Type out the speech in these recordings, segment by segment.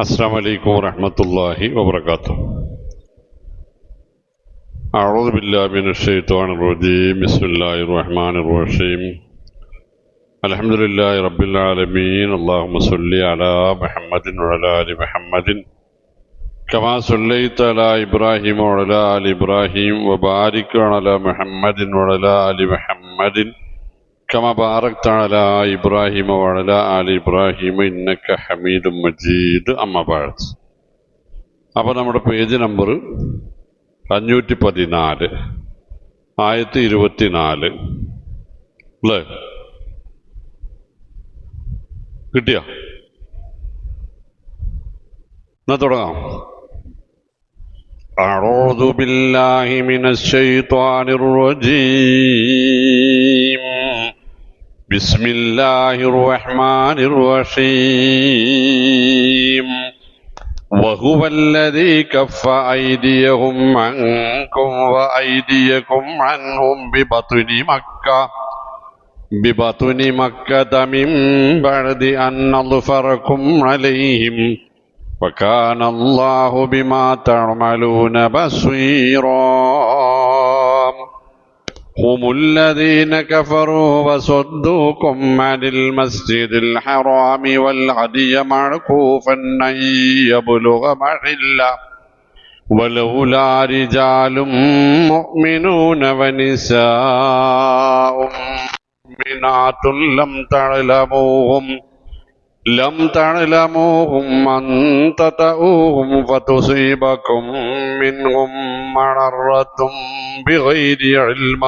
السلام عليكم ورحمة الله وبركاته. أعوذ بالله من الشيطان الرجيم. بسم الله الرحمن الرحيم. الحمد لله رب العالمين. اللهم صل على محمد وعلى آل محمد كما صليت على إبراهيم وعلى آل إبراهيم وبارك على محمد وعلى آل محمد كما باركت على إبراهيم وعلى آل إبراهيم إنك حميد مجيد. أما بعد. അപ്പോൾ നമ്മുടെ page number 514, ആയത്ത് 24 അല്ലേ? കിട്ടിയ? എന്നാ തുടങ്ങാം. أعوذ بالله من الشيطان الرجيم. بسم الله الرحمن الرحيم. وهو الذي كف أيديهم عنكم وأيديكم عنهم ببطن مكة من بعد أن أظفركم عليهم وكان الله بما تعملون بصيرا. هم الذين كفروا وصدوكم عن المسجد الحرام والهدي معكوفا أن يبلغ محله ولولا رجال مؤمنون ونساء مؤمنات لم تعلموهم أن تطؤوهم فتصيبكم منهم معرة بغير علم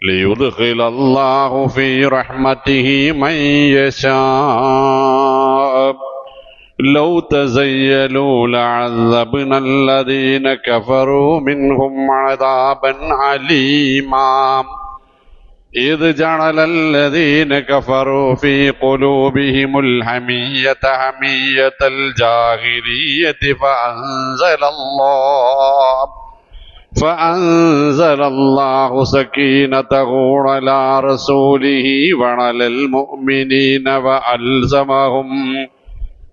ليدخل الله في رحمته من يشاء. لو تزيلوا لعذبنا الذين كفروا منهم عذابا عليما. إذ جعل الذين كفروا في قلوبهم الحمية حمية الجاهلية فأنزل الله سكينته على رسوله وعلى المؤمنين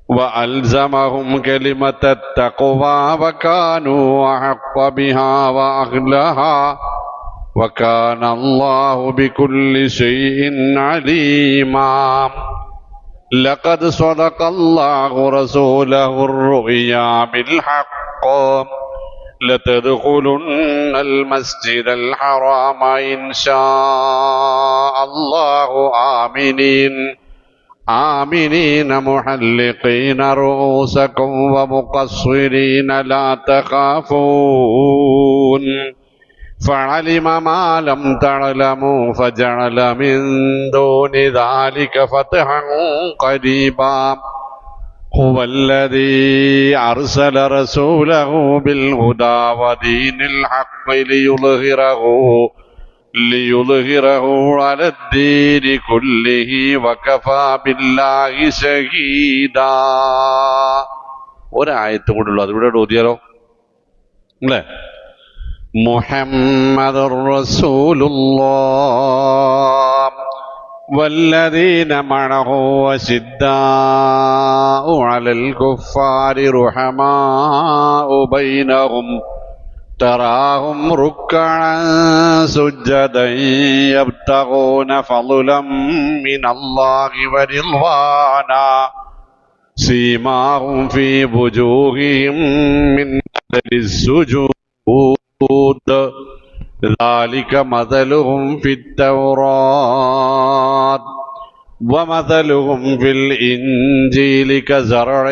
وألزمهم كلمة التقوى وكانوا أحق بها وأهلها وكان الله بكل شيء عليما. لقد صدق الله رسوله الرؤيا بالحق لتدخلن المسجد الحرام إن شاء الله آمنين محلقين رؤوسكم ومقصرين لا تخافون فعلم ما لم تعلموا فجعل من دون ذلك فتحا قريبا. هو الذي أرسل رسوله بالهدى ودين الحق ليظهره على الدين كله وكفى بالله شهيدا. ഒരായത്ത് കൂടുള്ളൂ, അതിവിടെ ഓതിയാലോ അല്ലേ? محمد رسول الله والذين معه أشداء على الكفار رحماء بينهم تراهم ركعا سجدا يبتغون فضلا من الله ورضوانا سيماهم في وجوههم من أثر السجود ذلك مثلهم في التوراة ومثلهم في الإنجيل كزرع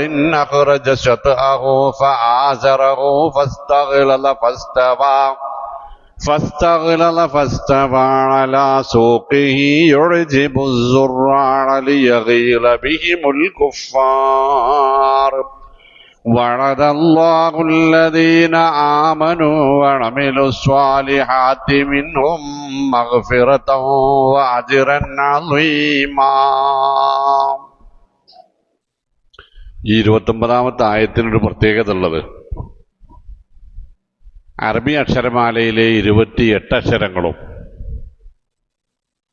أخرج شطأه فآزره فاستغلظ على سوقه يعجب الزراع ليغيظ بهم الكفار. وعد الله الذين آمنوا وعملوا الصالحات منهم مغفرة وأجرا عظيما. ഈ 29-ാമത്തെ ആയത്തിനൊരു പ്രത്യേകത ഉള്ളത്, അറബി അക്ഷരമാലയിലെ 28 അക്ഷരങ്ങളും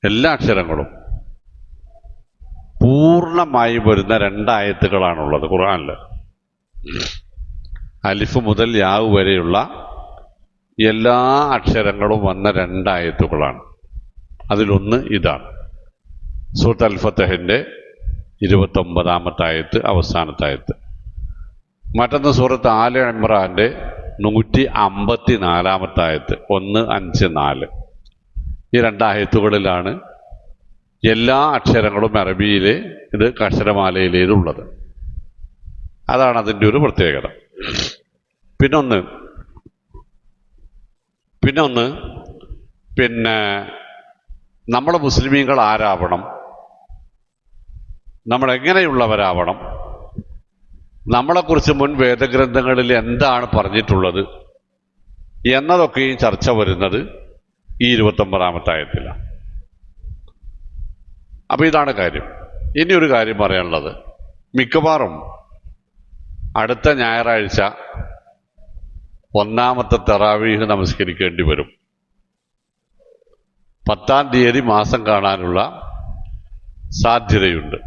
എല്ലാ അക്ഷരങ്ങളും പൂർണ്ണമായി വരുന്ന രണ്ടായത്തുകളാണുള്ളത് ഖുർആനിൽ. അലിഫ് മുതൽ യാവ് വരെയുള്ള എല്ലാ അക്ഷരങ്ങളും വന്ന 2 ആയത്തുകളാണ്. അതിലൊന്ന് ഇതാണ്, സൂറത്ത് അൽ ഫതഹിന്റെ 29-ാമത്തെ ആയത്ത്, അവസാനത്തെ ആയത്ത്. മറ്റൊന്ന് സൂറത്ത് ആല ഇമ്രാന്റെ 154-ാമത്തെ ആയത്ത്, 1, 5, 4. ഈ 2 ആയത്തുകളിലാണ് എല്ലാ അക്ഷരങ്ങളും അറബിയിലെ ഇത് അക്ഷരമാലയിലേതുള്ളത്. അതാണ് അതിൻ്റെ ഒരു പ്രത്യേകത. പിന്നൊന്ന് നമ്മൾ മുസ്ലിമീങ്ങൾ ആരാവണം, നമ്മൾ എങ്ങനെയുള്ളവരാവണം, നമ്മളെക്കുറിച്ച് മുൻ വേദഗ്രന്ഥങ്ങളിൽ എന്താണ് പറഞ്ഞിട്ടുള്ളത് എന്നതൊക്കെയും ചർച്ച വരുന്നത് ഈ 29-ാമത്തെ ആയത്തിലാണ്. അപ്പൊ ഇതാണ് കാര്യം. ഇനി ഒരു കാര്യം പറയാനുള്ളത്, മിക്കവാറും അടുത്ത ഞായറാഴ്ച 1-ാമത്തെ തറാവീഹ് നമസ്കരിക്കേണ്ടി വരും. 10-ാം തീയതി മാസം കാണാനുള്ള സാധ്യതയുണ്ട്.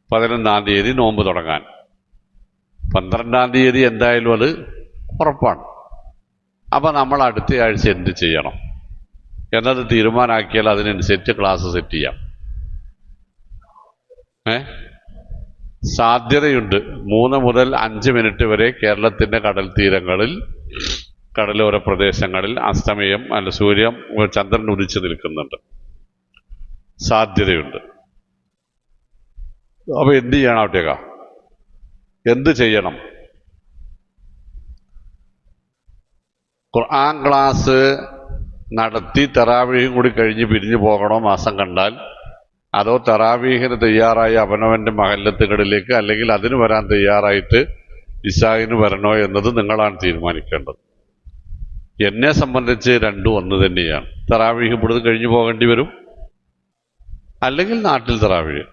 11-ാം തീയതി നോമ്പ് തുടങ്ങാൻ, 12-ാം തീയതി എന്തായാലും അത് ഉറപ്പാണ്. അപ്പം നമ്മൾ അടുത്ത ആഴ്ച എന്ത് ചെയ്യണം എന്നത് തീരുമാനമാക്കിയാൽ അതിനനുസരിച്ച് ക്ലാസ് സെറ്റ് ചെയ്യാം. സാധ്യതയുണ്ട് 3 മുതൽ 5 മിനിറ്റ് വരെ കേരളത്തിൻ്റെ കടൽ തീരങ്ങളിൽ, കടലോര പ്രദേശങ്ങളിൽ അസ്തമയം അല്ല സൂര്യൻ ചന്ദ്രൻ ഉദിച്ചു നിൽക്കുന്നുണ്ട്, സാധ്യതയുണ്ട്. അപ്പൊ എന്ത് ചെയ്യണം? ഒറ്റക്ക എന്ത് ചെയ്യണം? ഖുർആൻ ക്ലാസ് നടത്തി തറാവീഹും കൂടി കഴിഞ്ഞ് പിരിഞ്ഞു പോകണോ മാസം കണ്ടാൽ, അതോ തറാവീഹിന് തയ്യാറായി അവനവൻ്റെ മഹല്ലത്തുകളിലേക്ക് അല്ലെങ്കിൽ അതിന് വരാൻ തയ്യാറായിട്ട് ഇശാഇന് വരണോ എന്നത് നിങ്ങളാണ് തീരുമാനിക്കേണ്ടത്. എന്നെ സംബന്ധിച്ച് രണ്ടും ഒന്ന് തന്നെയാണ്. തറാവീഹ് ഇവിടുന്ന് കഴിഞ്ഞു പോകേണ്ടി വരും, അല്ലെങ്കിൽ നാട്ടിൽ തറാവീഹ്.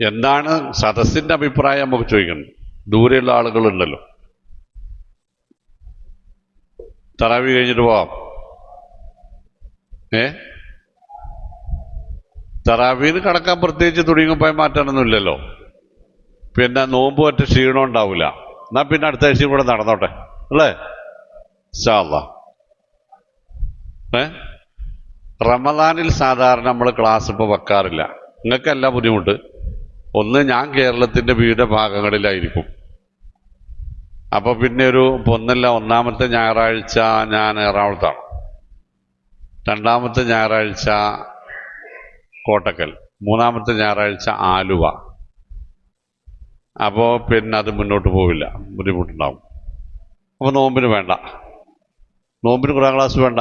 എന്താണ് സദസ്സിന്റെ അഭിപ്രായം നമുക്ക് ചോദിക്കണം. ദൂരെയുള്ള ആളുകളുണ്ടല്ലോ, തറാവീഹ് കഴിഞ്ഞിട്ട് പോവാം. തറാവീഹ് കടക്കാൻ പ്രത്യേകിച്ച് തുണിങ്ങുപ്പായി മാറ്റാനൊന്നുമില്ലല്ലോ. പിന്നെ നോമ്പ് ഒറ്റ ക്ഷീണം ഉണ്ടാവില്ല. എന്നാ പിന്നെ അടുത്ത ആഴ്ചയും കൂടെ നടന്നോട്ടെ അല്ലേ? ഇൻഷാ അല്ലാഹ്. റമദാനിൽ സാധാരണ നമ്മൾ ക്ലാസ് ഇപ്പോൾ വെക്കാറില്ല. നിങ്ങൾക്കല്ല ബുദ്ധിമുട്ട്. ഒന്ന്, ഞാൻ കേരളത്തിൻ്റെ വിവിധ ഭാഗങ്ങളിലായിരിക്കും. അപ്പോൾ പിന്നെ ഒന്നല്ല, 1-ാമത്തെ ഞായറാഴ്ച ഞാൻ എറണാകുളത്താണ്, 2-ാമത്തെ ഞായറാഴ്ച കോട്ടക്കൽ, 3-ാമത്തെ ഞായറാഴ്ച ആലുവ. അപ്പോൾ പിന്നെ അത് മുന്നോട്ട് പോവില്ല, ബുദ്ധിമുട്ടുണ്ടാവും. അപ്പോൾ നോമ്പിന് വേണ്ട, നോമ്പിന് ഖുർആൻ ക്ലാസ് വേണ്ട.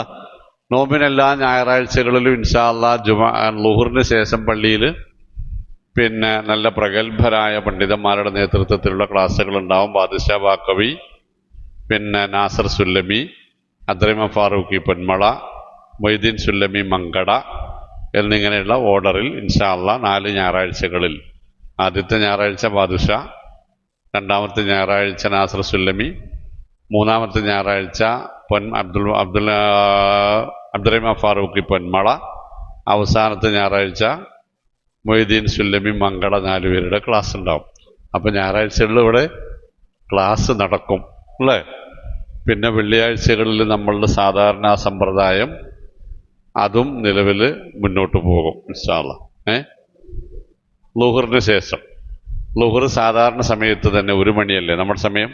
നോമ്പിന് എല്ലാ ഞായറാഴ്ചകളിലും ഇൻഷാ അല്ലാഹ് ളുഹറിന് ശേഷം പള്ളിയിൽ പിന്നെ നല്ല പ്രഗത്ഭരായ പണ്ഡിതന്മാരുടെ നേതൃത്വത്തിലുള്ള ക്ലാസ്സുകൾ ഉണ്ടാവും. ബാദുഷാ ബാക്കവി, പിന്നെ നാസർ സുല്ലമി, അദ്രൈമ ഫാറൂഖി പൊന്മള, മൊയ്തീൻ സുല്ലമി മങ്കട എന്നിങ്ങനെയുള്ള ഓർഡറിൽ ഇൻഷാ അല്ലാഹ് 4 ഞായറാഴ്ചകളിൽ, ആദ്യത്തെ ഞായറാഴ്ച ബാദുഷ, 2-ാമത്തെ ഞായറാഴ്ച നാസർ സുല്ലമി, 3-ാമത്തെ ഞായറാഴ്ച അബ്ദുറഹിമാൻ ഫാറൂഖി പൊന്മള, അവസാനത്തെ ഞായറാഴ്ച മൊയ്തീൻ സുല്ലമി മങ്കട 4 പേരുടെ ക്ലാസ് ഉണ്ടാവും. അപ്പം ഞായറാഴ്ചകളിൽ ഇവിടെ ക്ലാസ് നടക്കും അല്ലേ? പിന്നെ വെള്ളിയാഴ്ചകളിൽ നമ്മളുടെ സാധാരണ സമ്പ്രദായം അതും നിലവിൽ മുന്നോട്ട് പോകും ഇൻഷാ അല്ലാഹ്. ളുഹറിന് ശേഷം, ളുഹർ സാധാരണ സമയത്ത് തന്നെ 1 മണിയല്ലേ നമ്മുടെ സമയം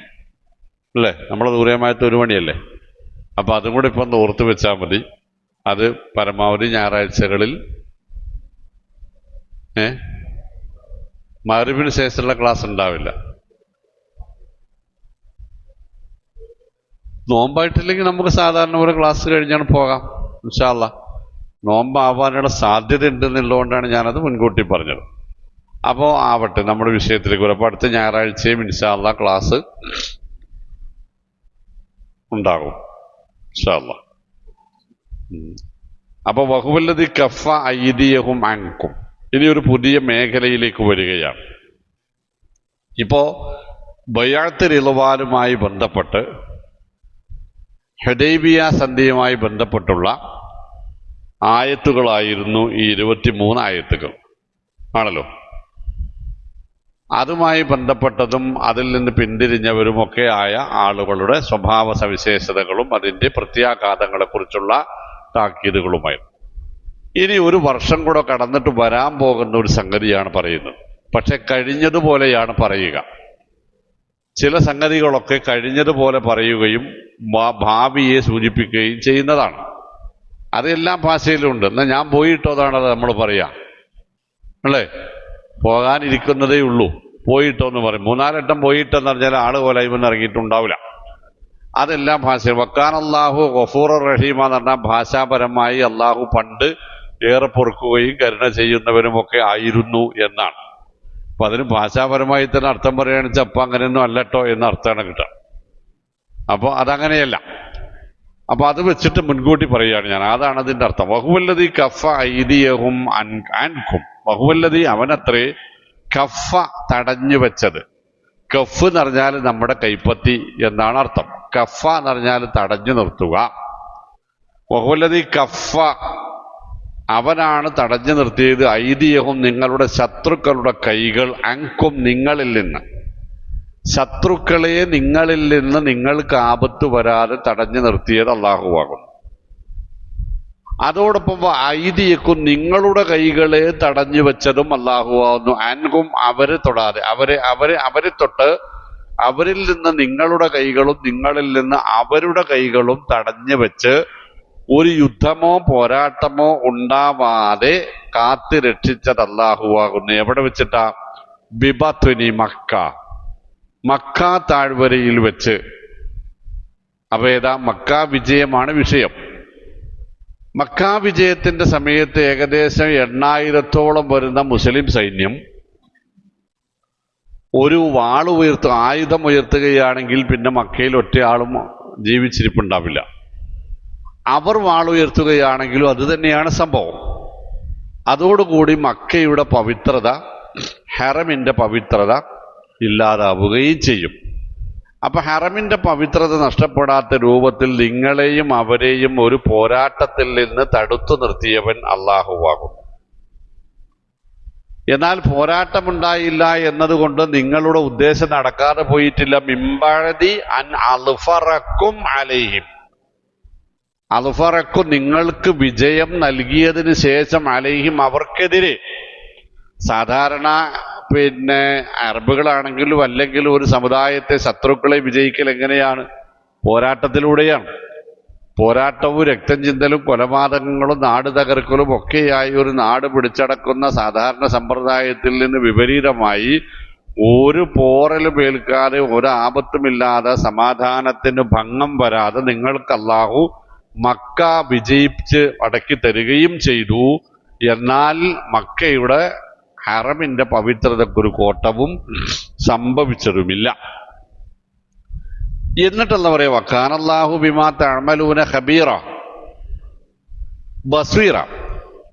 അല്ലേ? നമ്മളെ ദൂരമായിട്ട് 1 മണിയല്ലേ? അപ്പം അതും കൂടി ഇപ്പം ഓർത്ത് വെച്ചാൽ മതി. അത് പരമാവധി ഞായറാഴ്ചകളിൽ മഗ്‌രിബിന് ശേഷമുള്ള ക്ലാസ് ഉണ്ടാവില്ല. നോമ്പായിട്ടില്ലെങ്കിൽ നമുക്ക് സാധാരണ ഒരു ക്ലാസ് കഴിഞ്ഞാണ് പോകാം ഇൻഷാ അല്ലാഹ്. നോമ്പാവാനുള്ള സാധ്യത ഉണ്ടെന്നുള്ളതുകൊണ്ടാണ് ഞാനത് മുൻകൂട്ടി പറഞ്ഞത്. അപ്പോൾ ആവട്ടെ, നമ്മുടെ വിഷയത്തിലേക്ക് വരും. അപ്പോൾ അടുത്ത ഞായറാഴ്ചയും ഇൻഷാ അല്ലാഹ് ക്ലാസ് ഉണ്ടാകും ഇൻഷാ അല്ലാഹ്. അപ്പോൾ വഹുവല്ലദി കഫ ഐദിയഹും അൻകും, ഇനി ഒരു പുതിയ മേഖലയിലേക്ക് വരികയാണ്. ഇപ്പോൾ ബൈഅത്ത് റിളവാനുമായി ബന്ധപ്പെട്ട്, ഹുദൈബിയ സന്ധിയുമായി ബന്ധപ്പെട്ടുള്ള ആയത്തുകളായിരുന്നു ഈ 23 ആയത്തുകൾ ആണല്ലോ. അതുമായി ബന്ധപ്പെട്ടതും അതിൽ നിന്ന് പിന്തിരിഞ്ഞവരുമൊക്കെ ആയ ആളുകളുടെ സ്വഭാവ സവിശേഷതകളും അതിൻ്റെ പ്രത്യാഘാതങ്ങളെക്കുറിച്ചുള്ള താക്കീതുകളുമായിരുന്നു. ഇനി ഒരു വർഷം കൂടെ കടന്നിട്ട് വരാൻ പോകുന്ന ഒരു സംഗതിയാണ് പറയുന്നത്. പക്ഷെ കഴിഞ്ഞതുപോലെയാണ് പറയുക. ചില സംഗതികളൊക്കെ കഴിഞ്ഞതുപോലെ പറയുകയും ഭാവിയെ സൂചിപ്പിക്കുകയും ചെയ്യുന്നതാണ്. അതെല്ലാം ഭാഷയിലുണ്ട്. എന്നാൽ ഞാൻ പോയിട്ടോതാണത് നമ്മൾ പറയാം അല്ലേ. പോകാനിരിക്കുന്നതേ ഉള്ളൂ, പോയിട്ടോ എന്ന് പറയും. 3-4 പോയിട്ടെന്ന് പറഞ്ഞാൽ ആള് കൊലയുമെന്ന് ഇറങ്ങിയിട്ടുണ്ടാവില്ല. അതെല്ലാം ഭാഷ. വക്കാൻ അള്ളാഹു ഗഫൂർ റഹീമ എന്ന് പറഞ്ഞാൽ ഭാഷാപരമായി അള്ളാഹു പണ്ട് ഏറെ പൊറുക്കുകയും കരുണ ചെയ്യുന്നവരുമൊക്കെ ആയിരുന്നു എന്നാണ്. അപ്പൊ അതിന് ഭാഷാപരമായി തന്നെ അർത്ഥം പറയുകയാണെന്ന് വെച്ചാൽ അപ്പം അങ്ങനെയൊന്നും അല്ലട്ടോ എന്ന അർത്ഥമാണ് കിട്ടുക. അപ്പോൾ അതങ്ങനെയല്ല. അപ്പൊ അത് വെച്ചിട്ട് മുൻകൂട്ടി പറയുകയാണ് ഞാൻ. അതാണ് അതിന്റെ അർത്ഥം. വഹുവല്ലദീ കഫ ഐദിയഹും അൻകും. വഹുവല്ലദീ അവനത്രേ കഫ തടഞ്ഞു വെച്ചത്. കഫ് എന്ന് പറഞ്ഞാൽ നമ്മുടെ കൈപ്പത്തി എന്നാണ് അർത്ഥം. കഫ എന്ന് പറഞ്ഞാൽ തടഞ്ഞു നിർത്തുക. വഹുവല്ലദീ കഫ അവനാണ് തടഞ്ഞു നിർത്തിയത്. ഐദിയഹും നിങ്ങളുടെ ശത്രുക്കളുടെ കൈകൾ അൻകും നിങ്ങളിൽ നിന്ന്. ശത്രുക്കളെ നിങ്ങളിൽ നിന്ന് നിങ്ങൾക്ക് ആപത്ത് വരാതെ തടഞ്ഞു നിർത്തിയത് അള്ളാഹുവാകുന്നു. അതോടൊപ്പം ഐദിയക്കും നിങ്ങളുടെ കൈകളെ തടഞ്ഞു വെച്ചതും അള്ളാഹുവാകുന്നു. അൻകും അവരെ തൊടാതെ അവരെ തൊട്ട് അവരിൽ നിന്ന് നിങ്ങളുടെ കൈകളും നിങ്ങളിൽ നിന്ന് അവരുടെ കൈകളും തടഞ്ഞു വെച്ച് ഒരു യുദ്ധമോ പോരാട്ടമോ ഉണ്ടാവാതെ കാത്തു രക്ഷിച്ചത് അള്ളാഹുവാകുന്നു. എവിടെ വെച്ചിട്ടാ? ബിബത്വനി മക്ക താഴ്വരയിൽ വെച്ച്. അപ്പൊ ഏതാ? മക്ക വിജയമാണ് വിഷയം. മക്ക വിജയത്തിന്റെ സമയത്ത് ഏകദേശം 8,000-ഓളം വരുന്ന മുസ്ലിം സൈന്യം ഒരു ആയുധം ഉയർത്തുകയാണെങ്കിൽ പിന്നെ മക്കയിൽ ഒറ്റയാളും ജീവിച്ചിരിപ്പുണ്ടാവില്ല. അവർ വാളുയർത്തുകയാണെങ്കിലും അത് തന്നെയാണ് സംഭവം. അതോടുകൂടി മക്കയുടെ പവിത്രത, ഹറമിന്റെ പവിത്രത ഇല്ലാതാവുകയും ചെയ്യും. അപ്പൊ ഹറമിന്റെ പവിത്രത നഷ്ടപ്പെടാത്ത രൂപത്തിൽ നിങ്ങളെയും അവരെയും ഒരു പോരാട്ടത്തിൽ നിന്ന് തടുത്തു നിർത്തിയവൻ അള്ളാഹുവാകും. എന്നാൽ പോരാട്ടമുണ്ടായില്ല എന്നതുകൊണ്ട് നിങ്ങളുടെ ഉദ്ദേശം നടക്കാതെ പോയിട്ടില്ല. മിമ്പഴതി അൻ അൽഫറക്കും അലൈഹിം. അൽഫറക്കും നിങ്ങൾക്ക് വിജയം നൽകിയതിന് ശേഷം അലൈഹിം അവർക്കെതിരെ. സാധാരണ അറബുകളാണെങ്കിലും അല്ലെങ്കിലും ഒരു സമുദായത്തെ ശത്രുക്കളെ വിജയിക്കൽ എങ്ങനെയാണ്? പോരാട്ടത്തിലൂടെയാണ്. പോരാട്ടവും രക്തം ചിന്തലും കൊലപാതകങ്ങളും നാട് തകർക്കലും ഒക്കെയായി ഒരു നാട് പിടിച്ചടക്കുന്ന സാധാരണ സമ്പ്രദായത്തിൽ നിന്ന് വിപരീതമായി ഒരു പോറലും ഏൽക്കാതെ ഒരു ആപത്തുമില്ലാതെ സമാധാനത്തിന് ഭംഗം വരാതെ നിങ്ങൾക്ക് അല്ലാഹു മക്ക വിജയിച്ച് അടക്കി തരികയും ചെയ്തു. എന്നാൽ മക്കയുടെ ഹറമിന്റെ പവിത്രതക്കൊരു കോട്ടവും സംഭവിച്ചതുമില്ല. എന്നിട്ടെന്താ പറയാ? വക്കാനല്ലാഹു ബിമാ തഅമലൂന ഖബീറ ബസീറ.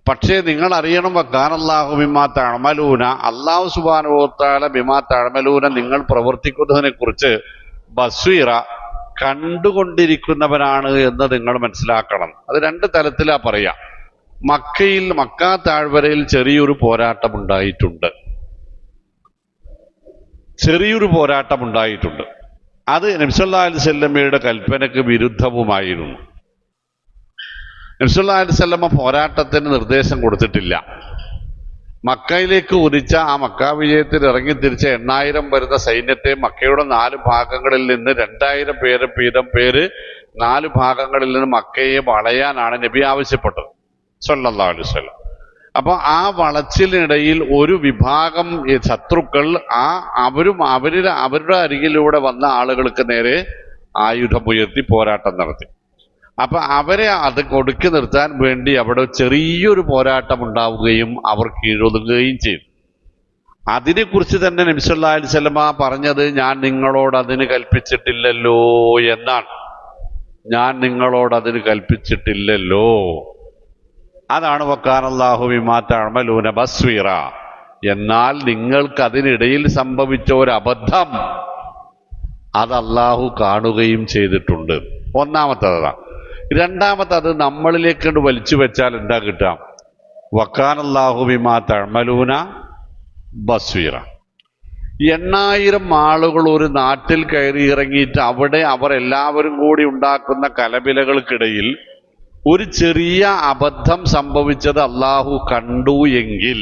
പക്ഷേ നിങ്ങൾ അറിയണം, വക്കാനല്ലാഹു ബിമാ തഅമലൂന, അല്ലാഹു സുബ്ഹാനഹു വ തആല ബിമാ തഅമലൂന നിങ്ങൾ പ്രവർത്തിക്കുന്നതിനെ കുറിച്ച് ബസീറ കണ്ടുകൊണ്ടിരിക്കുന്നവനാണ് എന്ന് നിങ്ങൾ മനസ്സിലാക്കണം. അത് 2 തലത്തിലാ പറയാ. മക്ക താഴ്വരയിൽ ചെറിയൊരു പോരാട്ടമുണ്ടായിട്ടുണ്ട്. അത് നബി സല്ലല്ലാഹു അലൈഹി വസല്ലമയുടെ കൽപ്പനയ്ക്ക് വിരുദ്ധവുമായിരുന്നു. നബി സല്ലല്ലാഹു അലൈഹി വസല്ലമ പോരാട്ടത്തിന് നിർദ്ദേശം കൊടുത്തിട്ടില്ല. മക്കയിലേക്ക് ഉദിച്ച ആ മക്ക വിജയത്തിൽ ഇറങ്ങി തിരിച്ച 8,000 വരുന്ന സൈന്യത്തെ മക്കയുടെ 4 ഭാഗങ്ങളിൽ നിന്ന് 2,000 വീതം പേര് 4 ഭാഗങ്ങളിൽ നിന്ന് മക്കയെ വളയാനാണ് നബി ആവശ്യപ്പെട്ടത് സല്ലല്ലാഹു അലൈഹി വസല്ലം. അപ്പൊ ആ വളച്ചിലിനിടയിൽ ഒരു വിഭാഗം ശത്രുക്കൾ അവരുടെ അരികിലൂടെ വന്ന ആളുകൾക്ക് നേരെ ആയുധമുയർത്തി പോരാട്ടം നടത്തി. അപ്പൊ അവരെ അത് ഒടുക്കി നിർത്താൻ വേണ്ടി അവിടെ ചെറിയൊരു പോരാട്ടം ഉണ്ടാവുകയും അവർ കീഴൊതുങ്ങുകയും ചെയ്തു. അതിനെക്കുറിച്ച് തന്നെ നബി സല്ലല്ലാഹു അലൈഹി വസല്ലമ പറഞ്ഞത് ഞാൻ നിങ്ങളോട് അതിന് കൽപ്പിച്ചിട്ടില്ലല്ലോ എന്നാണ്. അതാണ് വക്കാനല്ലാഹു ബിമാ തഅമലൂന ബസ്വീറ. എന്നാൽ നിങ്ങൾക്ക് അതിനിടയിൽ സംഭവിച്ച ഒരു അബദ്ധം അത് അല്ലാഹു കാണുകയും ചെയ്തിട്ടുണ്ട്. ഒന്നാമത്തതാണ്. രണ്ടാമത്തത് നമ്മളിലേക്ക് വലിച്ചു വെച്ചാൽ എന്താ കിട്ടാം? വക്കാനല്ലാഹു ബിമാ തഅമലൂന ബസ്വീറ. 8000 ആളുകൾ ഒരു നാട്ടിൽ കയറി ഇറങ്ങിയിട്ട് അവിടെ അവർ എല്ലാവരും കൂടി ഉണ്ടാക്കുന്ന കലപിലകൾക്കിടയിൽ ഒരു ചെറിയ അബദ്ധം സംഭവിച്ചത് അള്ളാഹു കണ്ടു എങ്കിൽ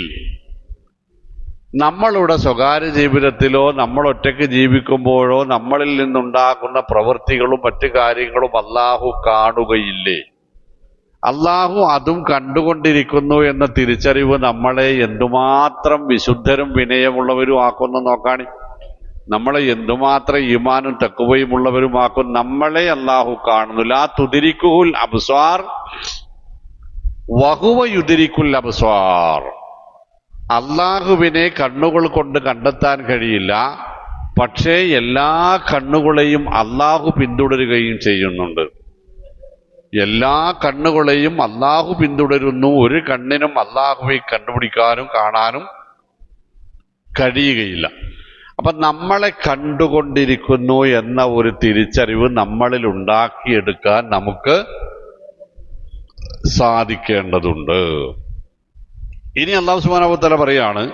നമ്മളുടെ സ്വകാര്യ ജീവിതത്തിലോ നമ്മൾ ഒറ്റയ്ക്ക് ജീവിക്കുമ്പോഴോ നമ്മളിൽ നിന്നുണ്ടാകുന്ന പ്രവൃത്തികളും മറ്റു കാര്യങ്ങളും അള്ളാഹു കാണുകയില്ലേ? അള്ളാഹു അതും കണ്ടുകൊണ്ടിരിക്കുന്നു എന്ന തിരിച്ചറിവ് നമ്മളെ എന്തുമാത്രം വിശുദ്ധരും വിനയമുള്ളവരും ആക്കുന്നു നോക്കാണി. നമ്മളെ എന്തുമാത്രം ഈമാനും തഖ്വയും ഉള്ളവരുമാക്കും. നമ്മളെ അള്ളാഹു കാണുന്നു. ലാ തുദ്രിക്കുൽ അബ്സ്വാർ വഹുവ യുദ്രിക്കുൽ അബ്സ്വാർ. അള്ളാഹുവിനെ കണ്ണുകൾ കൊണ്ട് കണ്ടെത്താൻ കഴിയില്ല, പക്ഷേ എല്ലാ കണ്ണുകളെയും അള്ളാഹു പിന്തുടരുകയും ചെയ്യുന്നുണ്ട്. എല്ലാ കണ്ണുകളെയും അള്ളാഹു പിന്തുടരുന്നു. ഒരു കണ്ണിനും അള്ളാഹുവെ കണ്ടുപിടിക്കാനും കാണാനും കഴിയുകയില്ല. അപ്പൊ നമ്മളെ കണ്ടുകൊണ്ടിരിക്കുന്നു എന്ന ഒരു തിരിച്ചറിവ് നമ്മളിൽ ഉണ്ടാക്കിയെടുക്കാൻ നമുക്ക് സാധിക്കേണ്ടതുണ്ട്. ഇനി അല്ലാഹു സുബ്ഹാനഹു വ തആല പറയാണ്,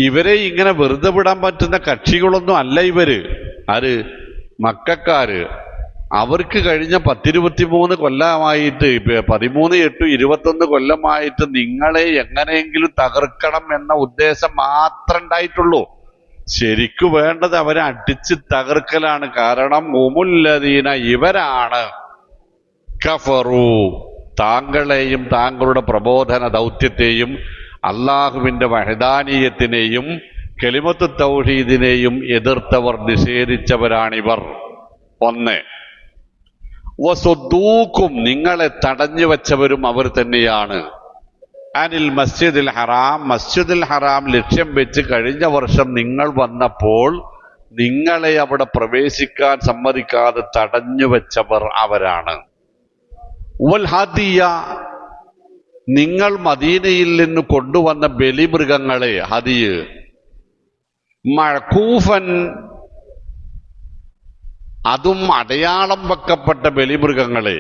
ഇവരെ ഇങ്ങനെ വെറുതെ വിടാൻ പറ്റുന്ന കക്ഷികളൊന്നും അല്ല ഇവര്. ആര്? മക്കക്കാര്. അവർക്ക് കഴിഞ്ഞ 10-23 കൊല്ലമായിട്ട്, 13-8-21 കൊല്ലമായിട്ട് നിങ്ങളെ എങ്ങനെയെങ്കിലും തകർക്കണം എന്ന ഉദ്ദേശം മാത്രം ഉണ്ടായിട്ടുള്ളൂ. ശരിക്കു വേണ്ടത് അവരെ അടിച്ച് തകർക്കലാണ്. കാരണം ഉമുല്ലദീന, ഇവരാണ് കഫറു, താങ്കളെയും താങ്കളുടെ പ്രബോധന ദൗത്യത്തെയും അള്ളാഹുവിന്റെ വഹദാനീയത്തിനെയും കലിമത്ത് തൗഹീദിനെയും എതിർത്തവർ, നിഷേധിച്ചവരാണിവർ. ഒന്ന്, വസുദ്ദൂക്കും, നിങ്ങളെ തടഞ്ഞു വച്ചവരും അവർ തന്നെയാണ്. അനിൽ മസ്ജിദിൽ ഹറാം, മസ്ജിദുൽ ഹറാം ലക്ഷ്യം വെച്ച് കഴിഞ്ഞ വർഷം നിങ്ങൾ വന്നപ്പോൾ നിങ്ങളെ അവിടെ പ്രവേശിക്കാൻ സമ്മതിക്കാതെ തടഞ്ഞു വെച്ചവർ അവരാണ്. വൽ ഹദിയ, നിങ്ങൾ മദീനയിൽ നിന്ന് കൊണ്ടുവന്ന ബലിമൃഗങ്ങളെ, ഹദിയ് മഅകൂഫൻ, അതും അടയാളം വെക്കപ്പെട്ട ബലിമൃഗങ്ങളെ.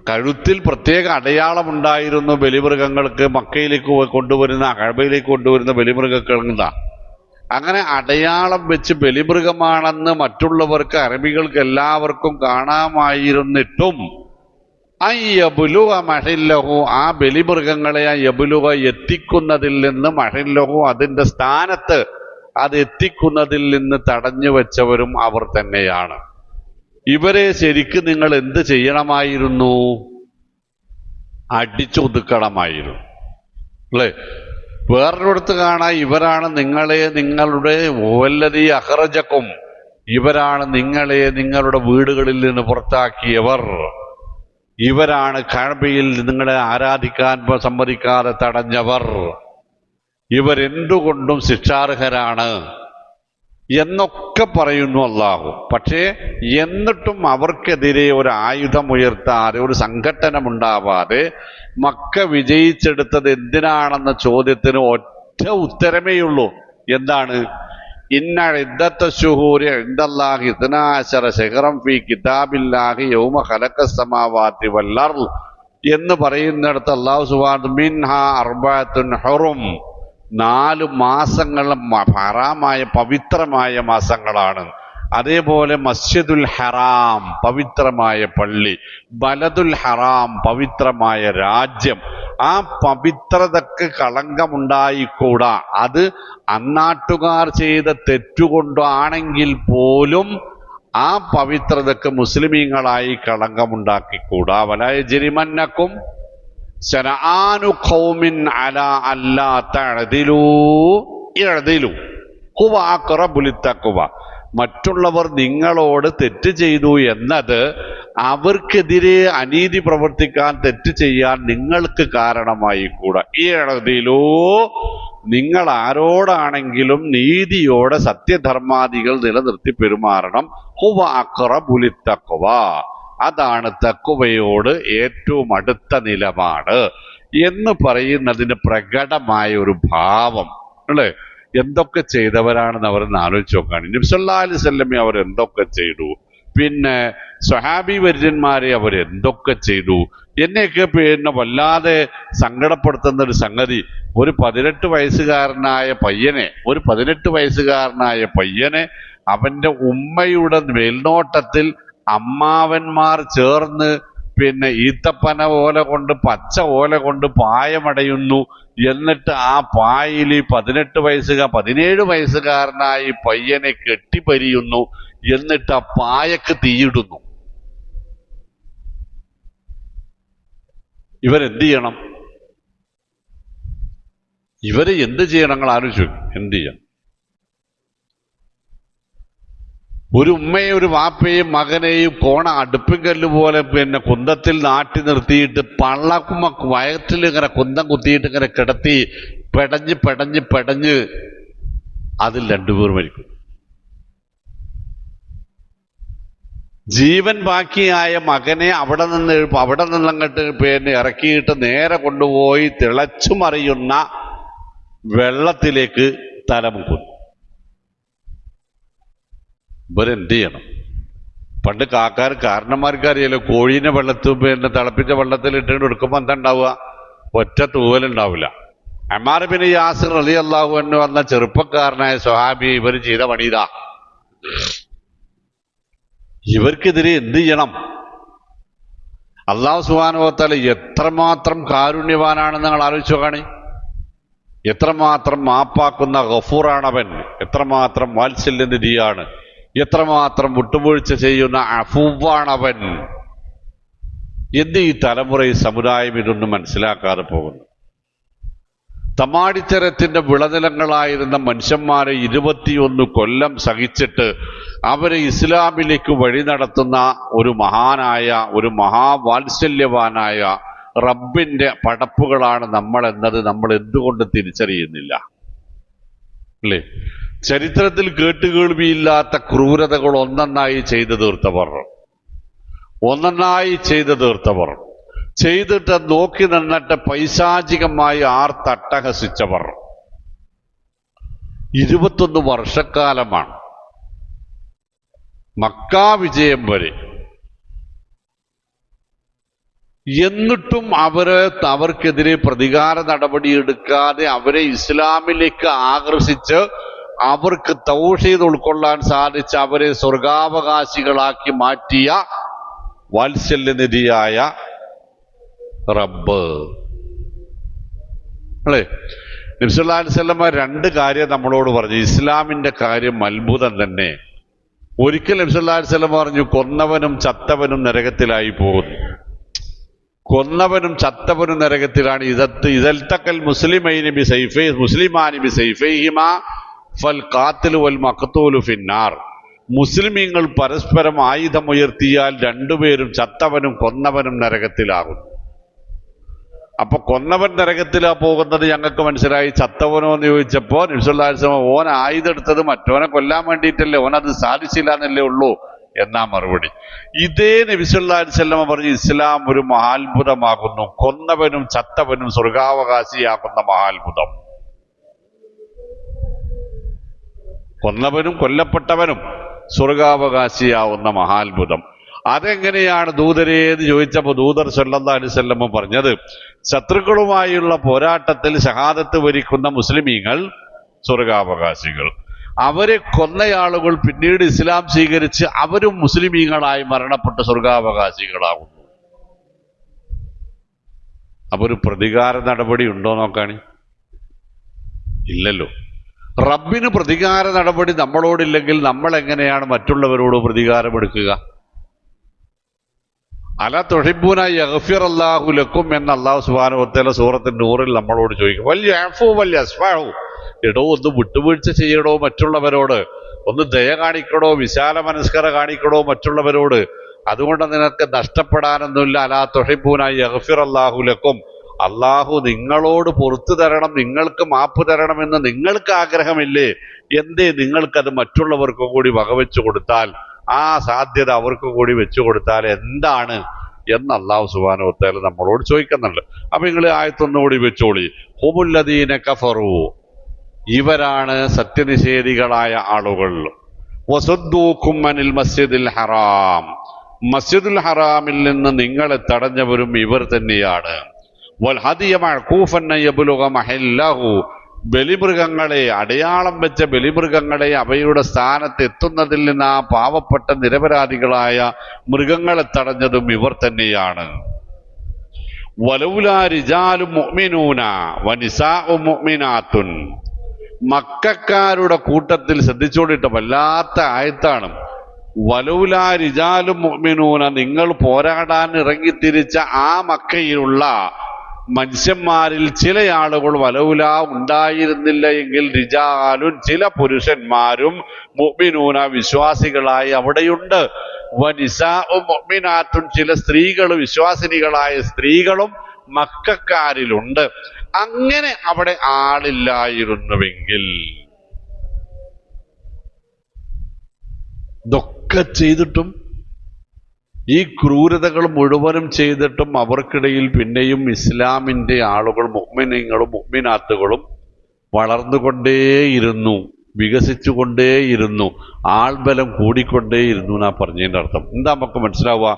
കഴുത്തിൽ പ്രത്യേക അടയാളം ഉണ്ടായിരുന്നു ബലിമൃഗങ്ങൾക്ക്. മക്കയിലേക്ക് കൊണ്ടുവരുന്ന, കഅബയിലേക്ക് കൊണ്ടുവരുന്ന ബലിമൃഗങ്ങൾ അങ്ങനെ അടയാളം വെച്ച് ബലിമൃഗമാണെന്ന് മറ്റുള്ളവർക്ക്, അറബികൾക്ക് എല്ലാവർക്കും കാണാമായിരുന്നിട്ടും അയ്യബുലുഗ മഹില്ലഹു, ആ ബലിമൃഗങ്ങളെ യബുലുഗ എത്തിക്കുന്നതിൽ നിന്ന്, മഹില്ലഹു അതിന്റെ സ്ഥാനത്ത് അത് എത്തിക്കുന്നതിൽ നിന്ന് തടഞ്ഞു വെച്ചവരും അവർ തന്നെയാണ്. ഇവരെ ശരിക്കും നിങ്ങൾ എന്ത് ചെയ്യണമായിരുന്നു? അടിച്ചൊതുക്കണമായിരുന്നു അല്ലേ? വേറൊരിടത്ത് കാണാൻ ഇവരാണ് നിങ്ങളെ, നിങ്ങളുടെ വല്ലദീ അഖ്റജക്കും, ഇവരാണ് നിങ്ങളെ നിങ്ങളുടെ വീടുകളിൽ നിന്ന് പുറത്താക്കിയവർ, ഇവരാണ് കഅബയിൽ നിങ്ങളെ ആരാധിക്കാൻ സമ്മതിക്കാതെ തടഞ്ഞവർ, ഇവരെന്തുകൊണ്ടും ശിക്ഷാർഹരാണ് എന്നൊക്കെ പറയുന്നു അള്ളാഹു. പക്ഷേ എന്നിട്ടും അവർക്കെതിരെ ഒരു ആയുധം ഉയർത്താതെ, ഒരു സംഘട്ടനമുണ്ടാവാതെ മക്ക വിജയിച്ചെടുത്തത് എന്തിനാണെന്ന ചോദ്യത്തിന് ഒറ്റ ഉത്തരമേയുള്ളൂ. എന്താണ്? ഇന്ന ഇദ്ദത്ത ശുഹൂരി ഇൻദല്ലാഹി 12 ശഹ്റൻ ഫീ കിതാബില്ലാഹി യൗമ ഖലഖസ് സമാവാതി വൽ അർള് എന്ന് പറയുന്നിടത്ത് അല്ലാഹു സുബ്ഹാനഹു മിൻഹാ അർബഅത്തുൻ ഹുറും, 4 മാസങ്ങളും ഹറാമായ പവിത്രമായ മാസങ്ങളാണ്. അതേപോലെ മസ്ജിദുൽ ഹറാം പവിത്രമായ പള്ളി, ബലദുൽ ഹറാം പവിത്രമായ രാജ്യം. ആ പവിത്രതക്ക് കളങ്കമുണ്ടായിക്കൂടാ. അത് അന്നാട്ടുകാർ ചെയ്ത തെറ്റുകൊണ്ടാണെങ്കിൽ പോലും ആ പവിത്രതക്ക് മുസ്ലിമീങ്ങളായി കളങ്കമുണ്ടാക്കിക്കൂടാ. വലാ യജ്രിമന്നക്കും ശനആനു ഖൗമിൻ അലാ അല്ലാ തഅദിലൂ ഇഅദിലു ഹുവ അഖ്റബു ലിത്തഖ്വ. മറ്റുള്ളവർ നിങ്ങളോട് തെറ്റ് ചെയ്തു എന്നത് അവർക്കെതിരെ അനീതി പ്രവർത്തിക്കാൻ, തെറ്റ് ചെയ്യാൻ നിങ്ങൾക്ക് കാരണമായി കൂടാ. ഇഅദിലൂ, നിങ്ങൾ ആരോടാണെങ്കിലും നീതിയോടെ സത്യധർമാദികൾ നിലനിർത്തി പെരുമാറണം. ഹുവ അഖ്റബു ലിത്തഖ്വ, അതാണ് തഖ്വയോട് ഏറ്റവും അടുത്ത നിലപാട് എന്ന് പറയുന്നതിന് പ്രകടമായ ഒരു ഭാവം അല്ലേ? എന്തൊക്കെ ചെയ്തവരാണെന്ന് അവരെന്ന് ആലോചിച്ച് നോക്കുകയാണ്. നബി സല്ലല്ലാഹു അലൈഹി വസല്ലമയെ അവർ എന്തൊക്കെ ചെയ്തു, പിന്നെ സ്വഹാബി വര്യന്മാരെ അവർ എന്തൊക്കെ ചെയ്തു, എന്നെയൊക്കെ പിന്നെ വല്ലാതെ സങ്കടപ്പെടുത്തുന്ന ഒരു സംഗതി, ഒരു 18 വയസ്സുകാരനായ പയ്യനെ അവന്റെ ഉമ്മയുടെ മേൽനോട്ടത്തിൽ അമ്മാവന്മാർ ചേർന്ന് പിന്നെ ഈത്തപ്പന ഓല കൊണ്ട്, പച്ച ഓല കൊണ്ട് പായമടയുന്നു. എന്നിട്ട് ആ പായിൽ 17 വയസ്സുകാരനായി പയ്യനെ കെട്ടിപ്പരിയുന്നു. എന്നിട്ട് ആ പായക്ക് തീയിടുന്നു. ഇവരെന്ത് ചെയ്യണം? ഇവര് എന്ത് ചെയ്യണം? നിങ്ങൾ ആലോചിച്ചു, എന്ത് ചെയ്യണം? ഒരു ഉമ്മയും ഒരു വാപ്പയും മകനെയും കോണ അടുപ്പിൻകല്ല് പോലെ പിന്നെ കുന്തത്തിൽ നാട്ടി നിർത്തിയിട്ട് വയറ്റിൽ ഇങ്ങനെ കുന്തം കുത്തിയിട്ട് ഇങ്ങനെ കിടത്തി പെടഞ്ഞ് അതിൽ രണ്ടുപേർ മരിക്കും. ജീവൻ ബാക്കിയായ മകനെ അവിടെ നിന്നങ്ങോട്ട് പിന്നെ ഇറക്കിയിട്ട് നേരെ കൊണ്ടുപോയി തിളച്ചു മറിയുന്ന വെള്ളത്തിലേക്ക് തലമുക്കുന്നു. ഇവരെന്ത് ചെയ്യണം? പണ്ട് കാരണന്മാർക്ക് അറിയാലോ, കോഴീനെ പിന്നെ തിളപ്പിച്ച വെള്ളത്തിൽ ഇട്ടിട്ട് എടുക്കുമ്പോൾ എന്താ ഉണ്ടാവുക? ഒറ്റ തൂവലുണ്ടാവില്ല. അമ്മാർ ബിൻ യാസിർ റളിയല്ലാഹു അൻഹു എന്ന ചെറുപ്പക്കാരനായ സ്വഹാബി ഇവർ ചെയ്ത പണിയിതാ. ഇവർക്കെതിരെ എന്ത് ചെയ്യണം? അല്ലാഹു സുബ്ഹാനഹു വ തആല എത്രമാത്രം കാരുണ്യവാനാണെന്ന് നിങ്ങൾ ആലോചിച്ചു നോക്കാണ്. എത്രമാത്രം മാപ്പാക്കുന്ന ഗഫൂറാണവൻ, എത്രമാത്രം വാത്സല്യനിധിയാണ്, എത്രമാത്രം വിട്ടുവീഴ്ച ചെയ്യുന്ന അഫൂവാണവൻ. എന്ത് ഈ തലമുറ, ഈ സമുദായം ഇതൊന്നും മനസ്സിലാക്കാതെ പോകുന്നു? തമാടിത്തരത്തിന്റെ വിളനിലങ്ങളായിരുന്ന മനുഷ്യന്മാരെ 21 കൊല്ലം സഹിച്ചിട്ട് അവരെ ഇസ്ലാമിലേക്ക് വഴി നടത്തുന്ന ഒരു മഹാവാത്സല്യവാനായ റബ്ബിന്റെ പടപ്പുകളാണ് നമ്മൾ എന്നത് നമ്മൾ എന്തുകൊണ്ട് തിരിച്ചറിയുന്നില്ല? അല്ലേ? ചരിത്രത്തിൽ കേട്ടുകേൾവിയില്ലാത്ത ക്രൂരതകൾ ഒന്നൊന്നായി ചെയ്തു തീർത്തവർ, ചെയ്തിട്ട് നോക്കി നിന്നിട്ട് പൈശാചികമായി ആർത്തട്ടഹസിച്ചവർ 21 വർഷക്കാലമാണ്, മക്കാ വിജയം വരെ. എന്നിട്ടും അവർക്കെതിരെ പ്രതികാര നടപടിയെടുക്കാതെ അവരെ ഇസ്ലാമിലേക്ക് ആകർഷിച്ച് അവർക്ക് തൗഹീദ് ഉൾക്കൊള്ളാൻ സാധിച്ച അവരെ സ്വർഗാവകാശികളാക്കി മാറ്റിയ വാത്സല്യനിധിയായ റബ്ബ് അല്ലേ? നബി സല്ലല്ലാഹു അലൈഹി വസല്ലം 2 കാര്യം നമ്മളോട് പറഞ്ഞു. ഇസ്ലാമിന്റെ കാര്യം അത്ഭുതം തന്നെ. ഒരിക്കൽ നബി സല്ലല്ലാഹു അലൈഹി വസല്ലം പറഞ്ഞു, കൊന്നവനും ചത്തവനും നരകത്തിലായി പോകുന്നു. കൊന്നവനും ചത്തവനും നരകത്തിലാണ്. ഇദൽതഖൽ മുസ്ലിമാനി ബിസൈഫൈഹിമാ ഫൽ ഖാതിലു വൽ മഖ്തൂലു ഫിന്നാർ. മുസ്ലിമീങ്ങൾ പരസ്പരം ആയുധമുയർത്തിയാൽ രണ്ടുപേരും, ചത്തവനും കൊന്നവനും നരകത്തിലാകുന്നു. അപ്പൊ കൊന്നവൻ നരകത്തിലാ പോകുന്നത് ഞങ്ങൾക്ക് മനസ്സിലായി. ചത്തവനോ എന്ന് ചോദിച്ചപ്പോ നബി സല്ലല്ലാഹു അലൈഹി വസല്ലം, ഓൻ ആയുധം എടുത്തത് മറ്റവനെ കൊല്ലാൻ വേണ്ടിയിട്ടല്ലേ, ഓനത് സാധിച്ചില്ല എന്നല്ലേ ഉള്ളൂ എന്നാ മറുപടി. ഇതേ നബി സല്ലല്ലാഹു അലൈഹി വസല്ലം പറഞ്ഞു, ഇസ്ലാം ഒരു മഹാത്ഭുതമാകുന്നു, കൊന്നവനും ചത്തവനും സ്വർഗാവകാശിയാകുന്ന മഹാത്ഭുതം. കൊന്നവനും കൊല്ലപ്പെട്ടവനും സ്വർഗാവകാശിയാവുന്ന മഹാത്ഭുതം. അതെങ്ങനെയാണ് ദൂതരെ എന്ന് ചോദിച്ചപ്പോൾ ദൂതർ സല്ലല്ലാഹു അലൈഹി വസല്ലം പറഞ്ഞത്, ശത്രുക്കളുമായുള്ള പോരാട്ടത്തിൽ ഷഹാദത്ത് വരിക്കുന്ന മുസ്ലിമീങ്ങൾ സ്വർഗാവകാശികൾ, അവരെ കൊന്നയാളുകൾ പിന്നീട് ഇസ്ലാം സ്വീകരിച്ച് അവരും മുസ്ലിമീങ്ങളായി മരണപ്പെട്ട് സ്വർഗാവകാശികളാകുന്നു. അപ്പൊ ഒരു പ്രതികാര നടപടി ഉണ്ടോ നോക്കാണ്? ഇല്ലല്ലോ. റബ്ബിന് പ്രതികാര നടപടി നമ്മളോടില്ലെങ്കിൽ നമ്മൾ എങ്ങനെയാണ് മറ്റുള്ളവരോട് പ്രതികാരമെടുക്കുക? അല തുഹിബ്ബൂന യഗ്ഫിറല്ലാഹു ലക്കും എന്ന് അല്ലാഹു സുബ്ഹാനഹു വ തആല സൂറത്തുൻ നൂറിൽ നമ്മളോട് ചോദിക്കും. വൽയഅഫു വൽയസ്ഫഹു, എടോ ഒന്ന് വിട്ടുവീഴ്ച ചെയ്യടോ മറ്റുള്ളവരോട്, ഒന്ന് ദയ കാണിക്കടോ, വിശാല മനസ്കര കാണിക്കടോ മറ്റുള്ളവരോട്. അതുകൊണ്ട് നിനക്ക് നഷ്ടപ്പെടാനൊന്നുമില്ല. അലാ തുഹിബ്ബൂന യഗ്ഫിറല്ലാഹു ലക്കും, അള്ളാഹു നിങ്ങളോട് പുറത്തു തരണം, നിങ്ങൾക്ക് മാപ്പ് തരണമെന്ന് നിങ്ങൾക്ക് ആഗ്രഹമില്ലേ? എന്തേ നിങ്ങൾക്കത് മറ്റുള്ളവർക്കും കൂടി വകവെച്ചു കൊടുത്താൽ, ആ സാധ്യത അവർക്ക് കൂടി വെച്ചു കൊടുത്താൽ എന്താണ് എന്ന് അല്ലാഹു സുബ്ഹാനഹു വ തആല നമ്മളോട് ചോദിക്കുന്നുണ്ട്. അപ്പൊ നിങ്ങൾ ആയത്തൊന്നുകൂടി വെച്ചോളി. ഹുമുല്ലദീന കഫറു, ഇവരാണ് സത്യനിഷേധികളായ ആളുകൾ. വസദ്ദൂകും അനിൽ മസ്ജിദിൽ ഹറാം, മസ്ജിദുൽ ഹറാമിൽ നിന്ന് നിങ്ങളെ തടഞ്ഞവരും ഇവർ തന്നെയാണ്. വൽ ഹദിയ മഅകൂഫൻ യബ്ലുഗ മഹല്ലഹു, ബലിമൃഗങ്ങളെ, അടയാളം വെച്ച ബലിമൃഗങ്ങളെ അവയുടെ സ്ഥാനത്ത് എത്തുന്നതിൽ നിന്ന് ആ പാവപ്പെട്ട നിരപരാധികളായ മൃഗങ്ങളെ തടഞ്ഞതും ഇവർ തന്നെയാണ്. വലൗലാ റിജാലു മുഅ്മിനൂന വനിസാഉ മുഅ്മിനാത്തുൻ, മക്കക്കാരുടെ കൂട്ടത്തിൽ ശ്രദ്ധിച്ചോണ്ടിട്ട് വല്ലാത്ത ആയത്താണ്. വലൗലാ റിജാലു മുഅ്മിനൂന, നിങ്ങൾ പോരാടാൻ ഇറങ്ങിത്തിരിച്ച ആ മക്കയിലുള്ള മനുഷ്യന്മാരിൽ ചില ആളുകൾ വലൗല ഉണ്ടായിരുന്നില്ല എങ്കിൽ റിജാലുൻ, ചില പുരുഷന്മാരും മുഅ്മിനൂന വിശ്വാസികളായി അവിടെയുണ്ട്. വനിസാഉ മുഅ്മിനാത്തുൻ, ചില സ്ത്രീകൾ വിശ്വാസിനികളായ സ്ത്രീകളും മക്കക്കാരിലുണ്ട്. അങ്ങനെ അവിടെ ആളില്ലായിരുന്നുവെങ്കിൽ, ഇതൊക്കെ ചെയ്തിട്ടും ഈ ക്രൂരതകൾ മുഴുവനും ചെയ്തിട്ടും അവർക്കിടയിൽ പിന്നെയും ഇസ്ലാമിന്റെ ആളുകൾ, മുഅ്മിനീങ്ങളും മുഅ്മിനാത്തുകളും വളർന്നുകൊണ്ടേയിരുന്നു, വികസിച്ചുകൊണ്ടേയിരുന്നു, ആൾബലം കൂടിക്കൊണ്ടേയിരുന്നു എന്നാ പറഞ്ഞതിന്റെ അർത്ഥം. എന്താ നമുക്ക് മനസ്സിലാവുക?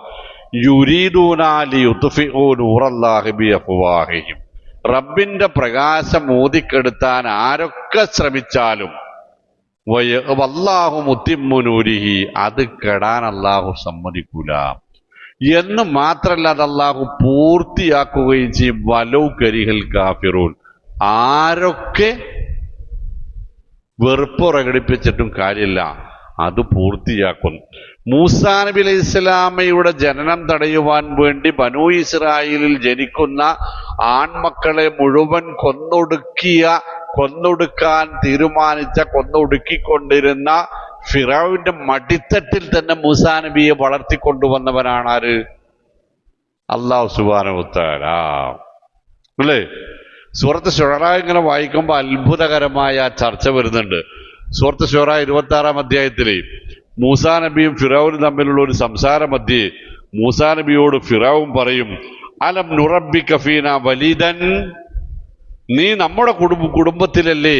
യുരീദൂന ലിയുത്ഫിഉ നൂറല്ലാഹി ബിഅഫ്വാഹിഹിം, റബ്ബിന്റെ പ്രകാശം ഊതിക്കെടുത്താൻ ആരൊക്കെ ശ്രമിച്ചാലും വല്ലാഹു മുത്തിമ്മു നൂരിഹി, അത് കെടാൻ അല്ലാഹു സമ്മതിക്കൂല എന്ന് മാത്രല്ല, അത് അല്ലാഹു പൂർത്തിയാക്കുകയും ചെയ്യും. വലൗ കരിഹൽ കാഫിറൂൻ, ആരൊക്കെ വെറുപ്പ് പ്രകടിപ്പിച്ചിട്ടും കാര്യമില്ല, അത് പൂർത്തിയാക്കും. മൂസാ നബി അലൈഹി ഇസ്ലാമയുടെ ജനനം തടയുവാൻ വേണ്ടി ബനൂ ഇസ്രായേലിൽ ജനിക്കുന്ന ആൺമക്കളെ മുഴുവൻ കൊന്നൊടുക്കാൻ തീരുമാനിച്ച, കൊന്നൊടുക്കിക്കൊണ്ടിരുന്ന ഫിറഔന്റെ മടിത്തട്ടിൽ തന്നെ മൂസാ നബിയെ വളർത്തിക്കൊണ്ടുവന്നവനാണ് ആര്? അല്ലാഹു സുബ്ഹാനഹു വ തആല അല്ലേ? സൂറത്ത് ശുഅറ ഇങ്ങനെ വായിക്കുമ്പോൾ അത്ഭുതകരമായ ചർച്ച വരുന്നുണ്ട്. സൂറത്ത് ശുഅറ 26-ാം അധ്യായത്തിലെ മൂസാ നബിയും ഫിറഔനും തമ്മിലുള്ള ഒരു സംസാര മധ്യേ മൂസാ നബിയോട് ഫിറഔൻ പറയും, അലം നുറബ്ബിക ഫീനാ വലീദൻ, നീ നമ്മുടെ കുടുംബത്തിലല്ലേ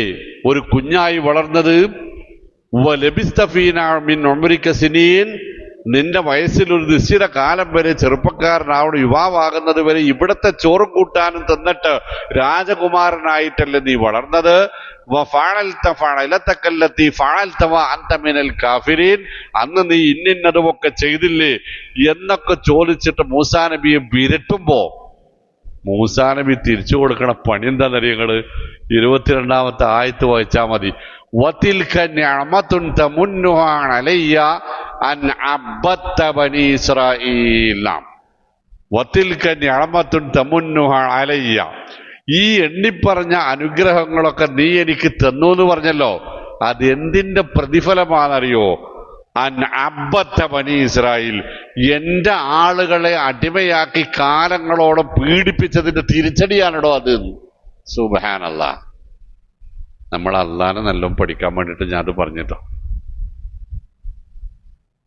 ഒരു കുഞ്ഞായി വളർന്നത്? വലബിസ്ത ഫീനാ മിൻ ഉംരിക സിനീൻ, നിന്റെ വയസ്സിൽ ഒരു നിശ്ചിത കാലം വരെ, ചെറുപ്പക്കാരനാവണം, യുവാവാകുന്നത് വരെ ഇവിടത്തെ ചോറും കൂട്ടാനും തന്നിട്ട് രാജകുമാരനായിട്ടല്ലേ നീ വളർന്നത്? അന്ന് നീ ഇന്നതുമൊക്കെ ചെയ്തില്ലേ എന്നൊക്കെ ചോദിച്ചിട്ട് മൂസാ നബിയെ വിരട്ടുമ്പോ മൂസാ നബി തിരിച്ചു കൊടുക്കണ പണി എന്താണെന്നറിയങ്ങള്? 22-ാമത്തെ ആയത്ത് വായിച്ചാ മതി. വതിൽക നിഅമത്തുൻ തമുന്നുഹാ അലയ്യ അൻ അബ്ബത ബനീ ഇസ്രായീൽ. വതിൽക നിഅമത്തുൻ തമുന്നുഹാ അലയ്യ, ഈ എണ്ണിപ്പറഞ്ഞ അനുഗ്രഹങ്ങളൊക്കെ നീ എനിക്ക് തന്നു എന്ന് പറഞ്ഞല്ലോ, അത് എന്തിന്റെ പ്രതിഫലമാണെന്നറിയോ? അൻ അബ്ബത ബനീ ഇസ്രായീൽ, എന്റെ ആളുകളെ അടിമയാക്കി കാലങ്ങളോളം പീഡിപ്പിച്ചതിന്റെ തിരിച്ചടിയാണോ അത്? സുബ്ഹാനല്ലാഹ്. നമ്മൾ അള്ളാനെ നല്ലോണം പഠിക്കാൻ വേണ്ടിയിട്ട് ഞാൻ അത് പറഞ്ഞിട്ടോ.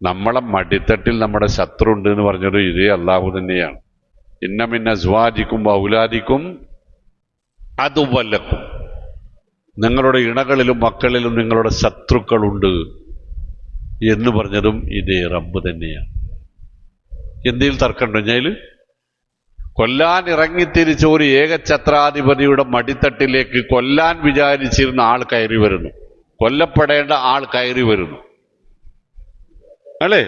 നമ്മളെ മടിത്തട്ടിൽ നമ്മുടെ ശത്രു ഉണ്ട് എന്ന് പറഞ്ഞത് ഇതേ അള്ളാഹു തന്നെയാണ്. ഇന്ന മിൻ അസ്വാജിക്കും ഔലാദിക്കും അതുവല്ലക്കും, നിങ്ങളുടെ ഇണകളിലും മക്കളിലും നിങ്ങളുടെ ശത്രുക്കളുണ്ട് എന്ന് പറഞ്ഞതും ഇതേ റബ്ബ് തന്നെയാണ്. എന്തെങ്കിലും തർക്കമുണ്ടോ? ഞാൻ കൊല്ലാൻ ഇറങ്ങിത്തിരിച്ച ഒരു ഏകഛത്രാധിപതിയുടെ മടിത്തട്ടിലേക്ക് കൊല്ലാൻ വിചാരിച്ചിരുന്ന ആൾ കയറി വരുന്നു, കൊല്ലപ്പെടേണ്ട ആൾ കയറി വരുന്നു അല്ലേ?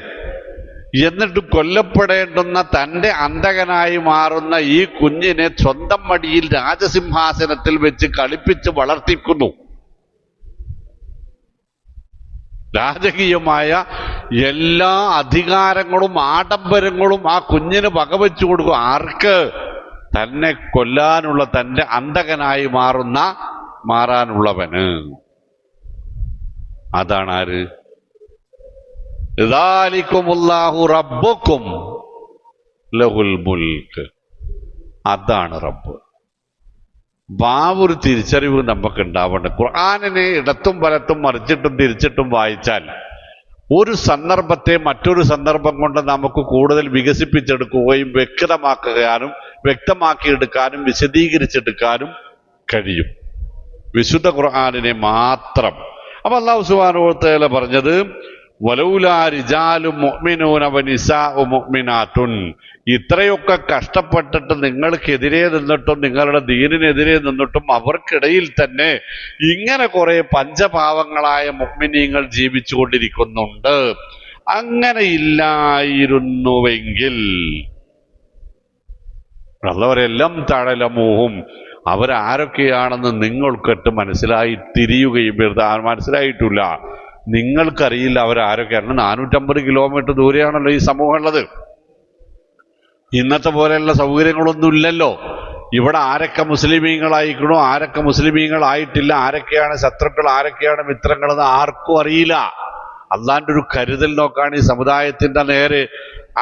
എന്നിട്ട് കൊല്ലപ്പെടേണ്ടുന്ന തൻ്റെ അന്തകനായി മാറുന്ന ഈ കുഞ്ഞിനെ സ്വന്തം മടിയിൽ രാജസിംഹാസനത്തിൽ വെച്ച് കളിപ്പിച്ച് വളർത്തിക്കുന്നു. രാജകീയമായ എല്ലാ അധികാരങ്ങളും ആഡംബരങ്ങളും ആ കുഞ്ഞിന് വകവെച്ചു കൊടുക്കും. ആർക്ക്? തന്നെ കൊല്ലാനുള്ള, തൻ്റെ അന്തകനായി മാറാനുള്ളവന്. അതാണ് ആര്? ദാലികുമുല്ലാഹു റബ്ബുക്കും ലഹുൽ മുൽക്ക്. അതാണ് റബ്ബ്. ഒരു തിരിച്ചറിവ് നമുക്ക് ഉണ്ടാവേണ്ടത്. ഖുർആനിനെ ഇടത്തും വലത്തും മറിച്ചിട്ടും തിരിച്ചിട്ടും വായിച്ചാൽ ഒരു സന്ദർഭത്തെ മറ്റൊരു സന്ദർഭം കൊണ്ട് നമുക്ക് കൂടുതൽ വികസിപ്പിച്ചെടുക്കുകയും വ്യക്തമാക്കിയെടുക്കാനും വിശദീകരിച്ചെടുക്കാനും കഴിയും, വിശുദ്ധ ഖുർആനിനെ മാത്രം. അപ്പൊ അല്ലാഹു സുബ്ഹാനഹു വ തആല പറഞ്ഞത് വലൗലാ റിജാലും മുഅ്മിനൂന വനിസാഉ മുഅ്മിനാത്തുൻ. ഇത്രയൊക്കെ കഷ്ടപ്പെട്ടിട്ട് നിങ്ങൾക്കെതിരെ നിന്നിട്ടും നിങ്ങളുടെ ദീനിനെതിരെ നിന്നിട്ടും അവർക്കിടയിൽ തന്നെ ഇങ്ങനെ കുറെ പഞ്ചപാവങ്ങളായ മുഅ്മിനീങ്ങൾ ജീവിച്ചു കൊണ്ടിരിക്കുന്നുണ്ട്. അങ്ങനെ ഇല്ലായിരുന്നുവെങ്കിൽ അവരെല്ലാം തഴലമൂഹും, അവരാരൊക്കെയാണെന്ന് നിങ്ങൾക്കിട്ട് മനസ്സിലായി തിരിയുകയും മനസ്സിലായിട്ടില്ല. നിങ്ങൾക്കറിയില്ല അവരാരൊക്കെയാണ്. 450 കിലോമീറ്റർ ദൂരെയാണല്ലോ ഈ സമൂഹം ഉള്ളത്. ഇന്നത്തെ പോലെയുള്ള സൗകര്യങ്ങളൊന്നും ഇല്ലല്ലോ. ഇവിടെ ആരൊക്കെ മുസ്ലിമീങ്ങളായിക്കണോ, ആരൊക്കെ മുസ്ലിമീങ്ങളായിട്ടില്ല, ആരൊക്കെയാണ് ശത്രുക്കൾ, ആരൊക്കെയാണ് മിത്രങ്ങളെന്ന് ആർക്കും അറിയില്ല. അള്ളാന്റെ ഒരു കരുതൽ നോക്കാണ് ഈ സമുദായത്തിന്റെ നേരെ.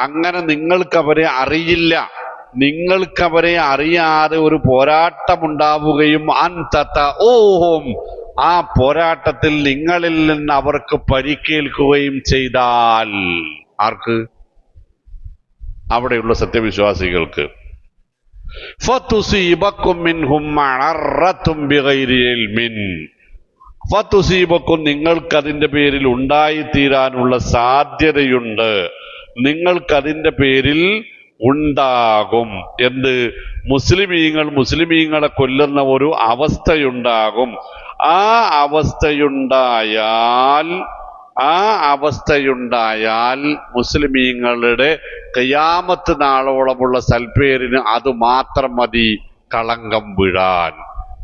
അങ്ങനെ നിങ്ങൾക്കവരെ അറിയില്ല. നിങ്ങൾക്കവരെ അറിയാതെ ഒരു പോരാട്ടമുണ്ടാവുകയും ഓഹോം, ആ പോരാട്ടത്തിൽ നിങ്ങളിൽ നിന്ന് അവർക്ക് പരിക്കേൽക്കുകയും ചെയ്താൽ, ആർക്ക്? അവിടെയുള്ള സത്യവിശ്വാസികൾക്ക്. ഫതുസീബക്കും മിൻഹും മഅറത്തും ബിഗൈരി ഇൽമിൻ, ഫതുസീബക്കും, നിങ്ങൾക്കതിന്റെ പേരിൽ ഉണ്ടായിത്തീരാനുള്ള സാധ്യതയുണ്ട്. നിങ്ങൾക്കതിന്റെ പേരിൽ ഉണ്ടാകും. എന്ത്? മുസ്ലിമീങ്ങളെ കൊല്ലുന്ന ഒരു അവസ്ഥയുണ്ടാകും. ആ അവസ്ഥയുണ്ടായാൽ മുസ്ലിമീങ്ങളുടെ ഖിയാമത്ത് നാളോളമുള്ള സൽപ്പേരിന് അത് മാത്രം മതി കളങ്കം വീഴാൻ.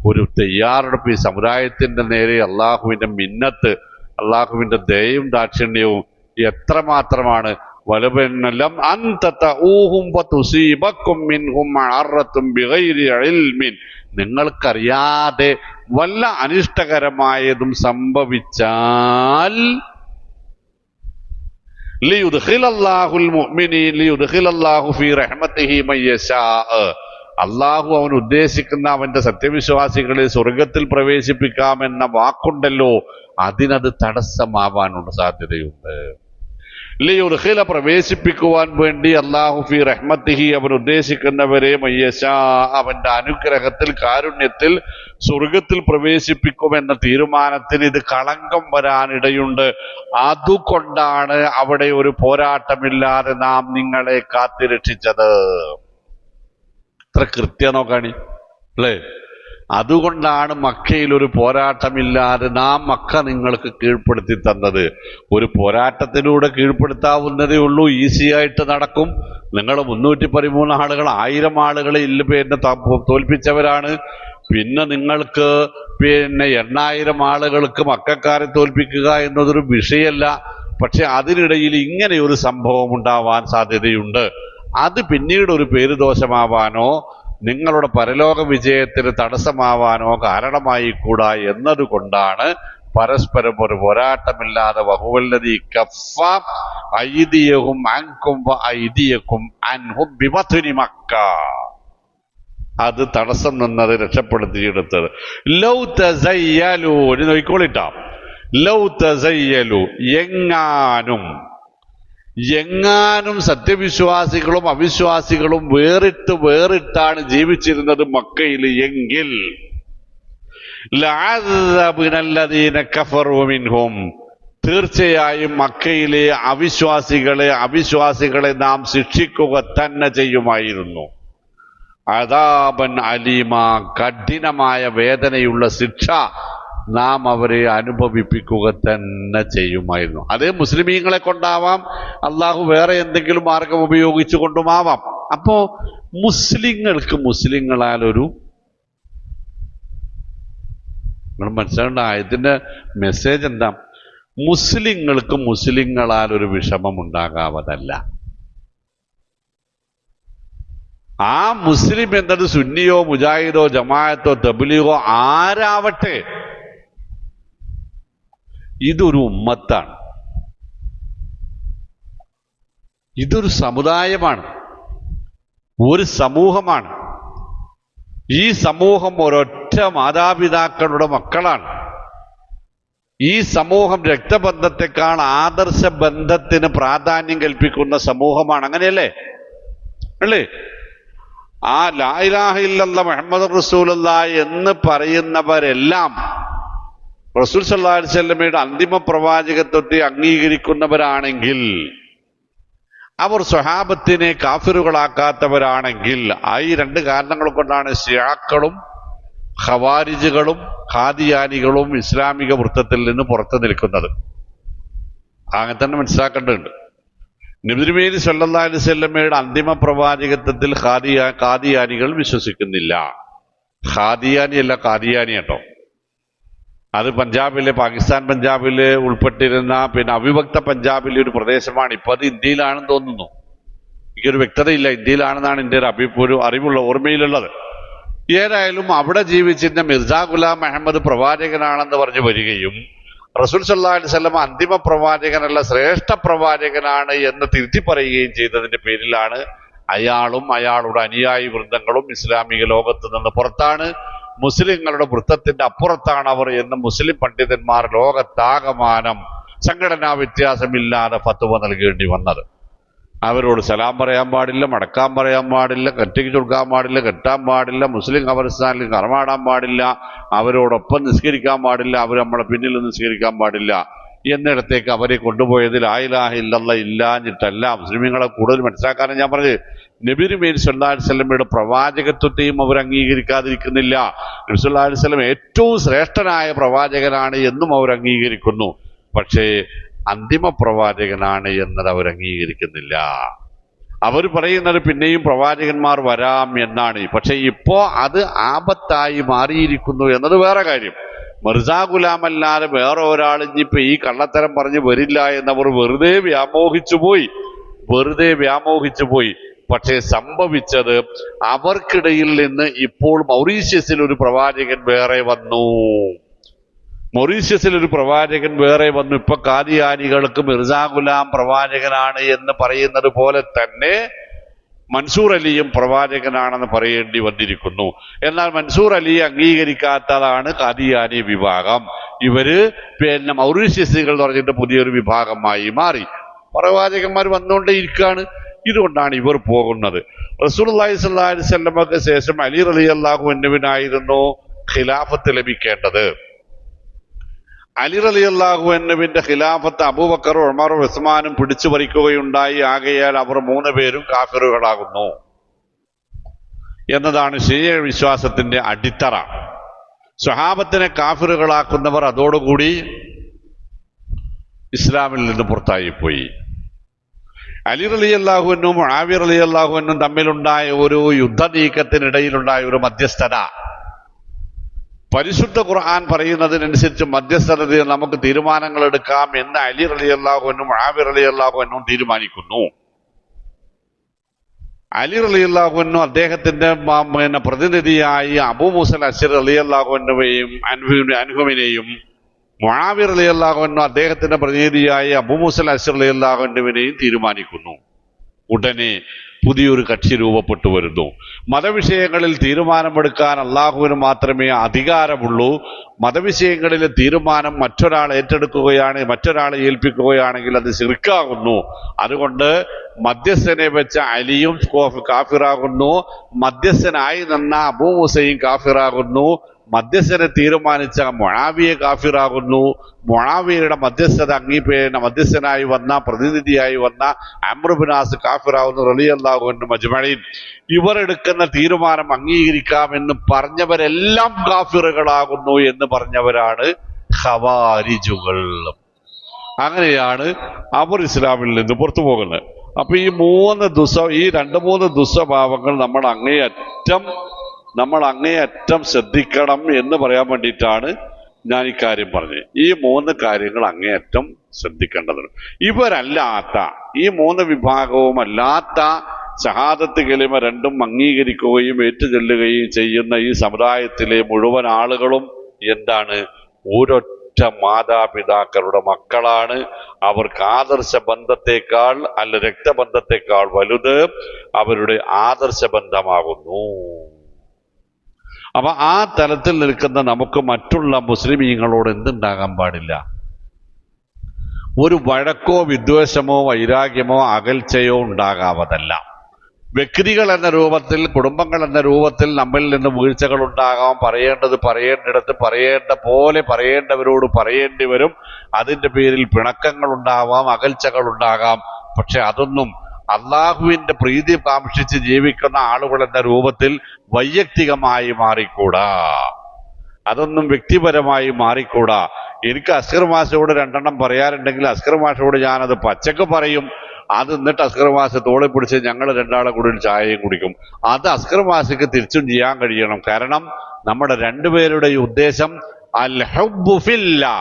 ഒരു തയ്യാറെടുപ്പ് ഈ സമുദായത്തിന്റെ നേരെ അള്ളാഹുവിന്റെ മിന്നത്ത്, അള്ളാഹുവിന്റെ ദയയും ദാക്ഷിണ്യവും എത്രമാത്രമാണ്. വലബന്നലം അൻതതഊഹും ഫതുസീബക്കും മിൻഹും മഅറത്തും ബിഗൈരി ഇൽമിൻ, നിങ്ങൾക്കറിയാതെ വല്ല അനിഷ്ടകരമായതും സംഭവിച്ചാൽ ലിയുദ്ഖിലല്ലാഹുൽ മുഅ്മിനീൻ ലിയുദ്ഖിലല്ലാഹു ഫീ റഹ്മതിഹി മൻ യശാ, അള്ളാഹു അവൻ ഉദ്ദേശിക്കുന്ന അവന്റെ സത്യവിശ്വാസികളെ സ്വർഗത്തിൽ പ്രവേശിപ്പിക്കാമെന്ന വാക്കുണ്ടല്ലോ, അതിനത് തടസ്സമാവാനുള്ള സാധ്യതയുണ്ട്. ലിയുദ്ഖില, പ്രവേശിപ്പിക്കുവാൻ വേണ്ടി അല്ലാഹു ഫീ റഹ്മതിഹി, അവൻ ഉദ്ദേശിക്കുന്നവരെ മയ്യശാ, അവന്റെ അനുഗ്രഹത്തിൽ കാരുണ്യത്തിൽ സ്വർഗത്തിൽ പ്രവേശിപ്പിക്കുമെന്ന തീരുമാനത്തിന് ഇത് കളങ്കം വരാനിടയുണ്ട്. അതുകൊണ്ടാണ് അവിടെ ഒരു പോരാട്ടമില്ലാതെ നാം നിങ്ങളെ കാത്തുരക്ഷിച്ചത്. ഇത്ര കൃത്യം നോക്കാണി അല്ലേ? അതുകൊണ്ടാണ് മക്കയിൽ ഒരു പോരാട്ടമില്ലാതെ നാം മക്ക നിങ്ങൾക്ക് കീഴ്പ്പെടുത്തി തന്നത്. ഒരു പോരാട്ടത്തിലൂടെ കീഴ്പ്പെടുത്താവുന്നതേ ഉള്ളൂ, ഈസിയായിട്ട് നടക്കും. നിങ്ങൾ 313 ആളുകൾ 1000 ആളുകളെ ഇല്ലുപേരിനെ തോൽപ്പിച്ചവരാണ്. പിന്നെ നിങ്ങൾക്ക് 8000 ആളുകൾക്ക് മക്കാരെ തോൽപ്പിക്കുക എന്നതൊരു വിഷയമല്ല. പക്ഷെ അതിനിടയിൽ ഇങ്ങനെ ഒരു സംഭവം ഉണ്ടാവാൻ സാധ്യതയുണ്ട്. അത് പിന്നീട് ഒരു പേരുദോഷമാവാനോ നിങ്ങളുടെ പരലോക വിജയത്തിന് തടസ്സമാവാനോ കാരണമായി കൂടാ എന്നതുകൊണ്ടാണ് പരസ്പരം ഒരു പോരാട്ടമില്ലാതെ വഹുവല്ലദീ കഫ്ഫ അയ്ദിയഹും അൻകും വഅയ്ദിയകും അൻഹും ബിബത്നി മക്ക, അത് തടസ്സം നിന്നത് രക്ഷപ്പെടുത്തിയെടുത്തത്. ലൗ തസയ്യലു, നോക്കിക്കോളിട്ടാ, ലൗ തസയ്യലു, എങ്ങാനും സത്യവിശ്വാസികളും അവിശ്വാസികളും വേറിട്ടാണ് ജീവിച്ചിരുന്നത് മക്കയിൽ എങ്കിൽ ലഅദബനല്ലദീന കഫറൂ മിൻഹും, തീർച്ചയായും മക്കയിലെ അവിശ്വാസികളെ നാം ശിക്ഷിക്കുക തന്നെ ചെയ്യുമായിരുന്നു. അദാബൻ അലീമ, കഠിനമായ വേദനയുള്ള ശിക്ഷ നാം അവരെ അനുഭവിപ്പിക്കുക തന്നെ ചെയ്യുമായിരുന്നു. അതേ മുസ്ലിമീങ്ങളെ കൊണ്ടാവാം, അള്ളാഹു വേറെ എന്തെങ്കിലും മാർഗം ഉപയോഗിച്ചു കൊണ്ടുമാവാം. അപ്പോ മുസ്ലിങ്ങൾക്ക് മുസ്ലിങ്ങളാലൊരു, നിങ്ങൾ മനസ്സിലാക്കേണ്ട ആയതിന്റെ മെസ്സേജ് എന്താ? മുസ്ലിങ്ങൾക്ക് മുസ്ലിങ്ങളാൽ ഒരു വിഷമം ഉണ്ടാകാവതല്ല. ആ മുസ്ലിം എന്നത് സുന്നിയോ മുജാഹിദോ ജമാഅത്തോ തബ്ലീഗോ ആരാവട്ടെ, ഇതൊരു ഉമ്മത്താണ്, ഇതൊരു സമുദായമാണ്, ഒരു സമൂഹമാണ്. ഈ സമൂഹം ഒരൊറ്റ മാതാപിതാക്കളുടെ മക്കളാണ്. ഈ സമൂഹം രക്തബന്ധത്തെക്കാൾ ആദർശ ബന്ധത്തിന് പ്രാധാന്യം കൽപ്പിക്കുന്ന സമൂഹമാണ്. അങ്ങനെയല്ലേ അല്ലേ? ആ ലാ ഇലാഹ ഇല്ലല്ലാഹ് മുഹമ്മദ് റസൂലുള്ളാഹി എന്ന് പറയുന്നവരെല്ലാം റസൂൽ സല്ലല്ലാഹു അലൈഹി വസല്ലമയുടെ അന്തിമ പ്രവാചകത്വത്തെ അംഗീകരിക്കുന്നവരാണെങ്കിൽ, അവർ സ്വഹാബത്തിനെ കാഫിറുകളാക്കാത്തവരാണെങ്കിൽ, ഈ രണ്ട് കാരണങ്ങൾ കൊണ്ടാണ് ശിയാക്കളും ഖവാരിജുകളും ഖാദിയാനികളും ഇസ്ലാമിക വൃത്തത്തിൽ നിന്ന് പുറത്തു നിൽക്കുന്നത്. അങ്ങനെ തന്നെ മനസ്സിലാക്കേണ്ടതുണ്ട്. നബി തിരുമേനി സല്ലല്ലാഹു അലൈഹി വസല്ലമയുടെ അന്തിമ പ്രവാചകത്വത്തിൽ ഖാദിയാനികൾ വിശ്വസിക്കുന്നില്ല. ഖാദിയാനി അല്ല, ഖാദിയാനി കേട്ടോ. അത് പഞ്ചാബിലെ, പാകിസ്ഥാൻ പഞ്ചാബില് ഉൾപ്പെട്ടിരുന്ന അവിഭക്ത പഞ്ചാബിലെ ഒരു പ്രദേശമാണ്. ഇപ്പൊ അത് ഇന്ത്യയിലാണെന്ന് തോന്നുന്നു. എനിക്കൊരു വ്യക്തതയില്ല, ഇന്ത്യയിലാണെന്നാണ് എൻ്റെ ഒരു അറിവുള്ള ഓർമ്മയിലുള്ളത്. ഏതായാലും അവിടെ ജീവിച്ചിരുന്ന മിർസാ ഗുലാം അഹമ്മദ് പ്രവാചകനാണെന്ന് പറഞ്ഞു വരികയും റസൂൽ സല്ലല്ലാഹു അലൈഹി വസല്ലം അന്തിമ പ്രവാചകനല്ല, ശ്രേഷ്ഠ പ്രവാചകനാണ് എന്ന് തിരുത്തി പറയുകയും ചെയ്തതിന്റെ പേരിലാണ് അയാളും അയാളുടെ അനുയായി വൃന്ദങ്ങളും ഇസ്ലാമിക ലോകത്ത് നിന്ന് പുറത്താണ്, മുസ്ലിങ്ങളുടെ വൃത്തത്തിന്റെ അപ്പുറത്താണ് അവർ എന്ന് മുസ്ലിം പണ്ഡിതന്മാർ ലോകത്താകമാനം സംഘടനാ വ്യത്യാസമില്ലാതെ ഫത്വ നൽകേണ്ടി വന്നത്. അവരോട് സലാം പറയാൻ പാടില്ല, മടക്കാൻ പറയാൻ പാടില്ല, കെട്ടിക്ക് ചുടുക്കാൻ പാടില്ല, കെട്ടാൻ പാടില്ല, മുസ്ലിം ഖബർസ്ഥാനിൽ കർമാടാൻ പാടില്ല, അവരോടൊപ്പം നിസ്കരിക്കാൻ പാടില്ല, അവർ നമ്മളെ പിന്നിൽ നിസ്കരിക്കാൻ പാടില്ല എന്നിടത്തേക്ക് അവരെ കൊണ്ടുപോയത് ലാ ഇലാഹ ഇല്ലല്ലാഹ് ഇല്ലാഞ്ഞിട്ടല്ല. മുസ്ലിമീങ്ങളെ കൂടുതൽ മനസ്സിലാക്കാനും ഞാൻ പറഞ്ഞത്, നബി തിരുമേനി സല്ലല്ലാഹു അലൈഹി വസല്ലമയുടെ പ്രവാചകത്വത്തെയും അവർ അംഗീകരിക്കാതിരിക്കുന്നില്ല. നബി സല്ലല്ലാഹു അലൈഹി വസല്ലം ഏറ്റവും ശ്രേഷ്ഠനായ പ്രവാചകനാണ് എന്നും അവർ അംഗീകരിക്കുന്നു. പക്ഷേ അന്തിമ പ്രവാചകനാണ് എന്നത് അവർ അംഗീകരിക്കുന്നില്ല. അവർ പറയുന്നത് പിന്നെയും പ്രവാചകന്മാർ വരാം എന്നാണ്. പക്ഷെ ഇപ്പോ അത് ആപത്തായി മാറിയിരിക്കുന്നു എന്നത് വേറെ കാര്യം. മിർസാ ഗുലാം അല്ലാതെ വേറെ ഒരാൾ ഇനിയിപ്പോ ഈ കള്ളത്തരം പറഞ്ഞ് വരില്ല എന്നവർ വെറുതെ വ്യാമോഹിച്ചു പോയി. പക്ഷെ സംഭവിച്ചത്, അവർക്കിടയിൽ നിന്ന് ഇപ്പോൾ മൗറീഷ്യസിൽ ഒരു പ്രവാചകൻ വേറെ വന്നു. ഇപ്പൊ ഖാദിയാനികൾക്ക് മിർസാ ഗുലാം പ്രവാചകനാണ് എന്ന് പറയുന്നത് പോലെ തന്നെ മൻസൂർ അലിയും പ്രവാചകനാണെന്ന് പറയേണ്ടി വന്നിരിക്കുന്നു. എന്നാൽ മൻസൂർ അലിയെ അംഗീകരിക്കാത്തതാണ് ഖാദിയാനി വിഭാഗം. ഇവര് മൗറീഷ്യസുകൾ എന്ന് പറഞ്ഞിട്ട് പുതിയൊരു വിഭാഗമായി മാറി. പ്രവാചകന്മാർ വന്നുകൊണ്ടേ ഇരിക്കുകയാണ്. ഇതുകൊണ്ടാണ് ഇവർ പോകുന്നത്. റസൂലുള്ളാഹി സ്വല്ലല്ലാഹു അലൈഹി വസല്ലമക്ക് ശേഷം അലി റളിയല്ലാഹു അൻഹുവിനായിരുന്നു ഖിലാഫത്ത് ലഭിക്കേണ്ടത്. അലി റളിയല്ലാഹു അൻഹുവിന്റെ ഖിലാഫത്ത് അബൂബക്കർ, ഉമർ, ഉസ്മാനും പിടിച്ചു പറിക്കുകയുണ്ടായി. ആകയാൽ അവർ 3 പേരും കാഫിറുകളാകുന്നു എന്നതാണ് ശിയ വിശ്വാസത്തിന്റെ അടിത്തറ. സ്വഹാബത്തിനെ കാഫിറുകളാക്കുന്നവർ അതോടുകൂടി ഇസ്ലാമിൽ നിന്ന് പുറത്തായി പോയി. അലി റളിയല്ലാഹു അൻഹും മുആവിയ റളിയല്ലാഹു അൻഹും തമ്മിലുണ്ടായ ഒരു യുദ്ധ നീക്കത്തിനിടയിലുണ്ടായ ഒരു മധ്യസ്ഥത, പരിശുദ്ധ ഖുർആൻ പറയുന്നതിനനുസരിച്ച് മധ്യസ്ഥത നമുക്ക് തീരുമാനങ്ങൾ എടുക്കാം എന്ന് അലി റളിയല്ലാഹു അൻഹും മുആവിയ റളിയല്ലാഹു അൻഹും തീരുമാനിക്കുന്നു. അലി റളിയല്ലാഹു അൻഹു അദ്ദേഹത്തിന്റെ പ്രതിനിധിയായി അബൂ മൂസ അശ്അരി റളിയല്ലാഹു അൻഹുവിനെയും മുആവിയ റളിയല്ലാഹു അൻഹു അദ്ദേഹത്തിന്റെ പ്രതിനിധിയായി അബൂ മൂസ അശ്അരി റളിയല്ലാഹു അൻഹുവിനെയും തീരുമാനിക്കുന്നു. ഉടനെ പുതിയൊരു കക്ഷി രൂപപ്പെട്ടു വരുന്നു. മതവിഷയങ്ങളിൽ തീരുമാനമെടുക്കാൻ അള്ളാഹുവിന് മാത്രമേ അധികാരമുള്ളൂ. മതവിഷയങ്ങളിലെ തീരുമാനം മറ്റൊരാൾ മറ്റൊരാളെ ഏൽപ്പിക്കുകയാണെങ്കിൽ അത് ശിർക്കാകുന്നു. അതുകൊണ്ട് മധ്യസ്ഥനെ വെച്ച അലിയും കാഫിറാകുന്നു, മധ്യസ്ഥനായി നിന്ന അബൂ മൂസയും കാഫിറാകുന്നു, മധ്യസ്ഥനെ തീരുമാനിച്ച മുആവിയ കാഫിറാകുന്നു, മുആവിയയുടെ മധ്യസ്ഥനായി വന്ന പ്രതിനിധിയായി വന്ന അംർ ഇബ്നു ആസ് കാഫിറാകുന്നു റളിയല്ലാഹു അൻഹു അജ്മഈൻ. ഇവർ എടുക്കുന്ന തീരുമാനം അംഗീകരിക്കാമെന്ന് പറഞ്ഞവരെല്ലാം കാഫിറുകളാകുന്നു എന്ന് പറഞ്ഞവരാണ് ഖവാരിജുകൾ. അങ്ങനെയാണ് അവർ ഇസ്ലാമിൽ നിന്ന് പുറത്തു പോകുന്നത്. അപ്പൊ ഈ 2-3 ദുസ്വഭാവങ്ങൾ നമ്മൾ അങ്ങേയറ്റം ശ്രദ്ധിക്കണം എന്ന് പറയാൻ വേണ്ടിയിട്ടാണ് ഞാൻ ഇക്കാര്യം പറഞ്ഞത്. ഈ 3 കാര്യങ്ങൾ അങ്ങേയറ്റം ശ്രദ്ധിക്കേണ്ടതുണ്ട്. ഈ 3 വിഭാഗവും അല്ലാത്ത ഷഹാദത്ത് കലിമ രണ്ടും അംഗീകരിക്കുകയും ഏറ്റുചൊല്ലുകയും ചെയ്യുന്ന ഈ സമുദായത്തിലെ മുഴുവൻ ആളുകളും എന്താണ്? ഒരൊറ്റ മാതാപിതാക്കളുടെ മക്കളാണ്. അവർക്ക് ആദർശ ബന്ധത്തെക്കാൾ രക്തബന്ധത്തെക്കാൾ വലുത് അവരുടെ ആദർശ ബന്ധമാകുന്നു. അപ്പൊ ആ തലത്തിൽ നിൽക്കുന്ന നമുക്ക് മറ്റുള്ള മുസ്ലിമീങ്ങളോട് എന്തുണ്ടാകാൻ പാടില്ല? ഒരു വഴക്കോ വിദ്വേഷമോ വൈരാഗ്യമോ അകൽച്ചയോ ഉണ്ടാകാവതല്ല. വ്യക്തികൾ എന്ന രൂപത്തിൽ, കുടുംബങ്ങൾ എന്ന രൂപത്തിൽ നമ്മിൽ നിന്ന് വീഴ്ചകൾ ഉണ്ടാകാം. പറയേണ്ടത് പറയേണ്ടിടത്ത് പറയേണ്ട പോലെ പറയേണ്ടവരോട് പറയേണ്ടി വരും. അതിൻ്റെ പേരിൽ പിണക്കങ്ങൾ ഉണ്ടാവാം, അകൽച്ചകൾ ഉണ്ടാകാം. പക്ഷെ അതൊന്നും അള്ളാഹുവിന്റെ പ്രീതി കാംക്ഷിച്ച് ജീവിക്കുന്ന ആളുകൾ എന്ന രൂപത്തിൽ വൈയക്തികമായി മാറിക്കൂടാ. അതൊന്നും വ്യക്തിപരമായി മാറിക്കൂടാ. എനിക്ക് അസ്കർ മാഷോട് 2 എണ്ണം പറയാറുണ്ടെങ്കിൽ അസ്കർ മാഷോട് ഞാനത് പച്ചക്ക് പറയും. അത് എന്നിട്ട് അസ്കർ മാഷ് തോളി പിടിച്ച് ഞങ്ങൾ 2 ആളെ കൂടി ചായയും കുടിക്കും. അത് അസ്കർ മാഷക്ക് തിരിച്ചും ചെയ്യാൻ കഴിയണം. കാരണം നമ്മുടെ രണ്ടുപേരുടെയും ഉദ്ദേശം അൽ ഹുബ്ബു ഫില്ലാ.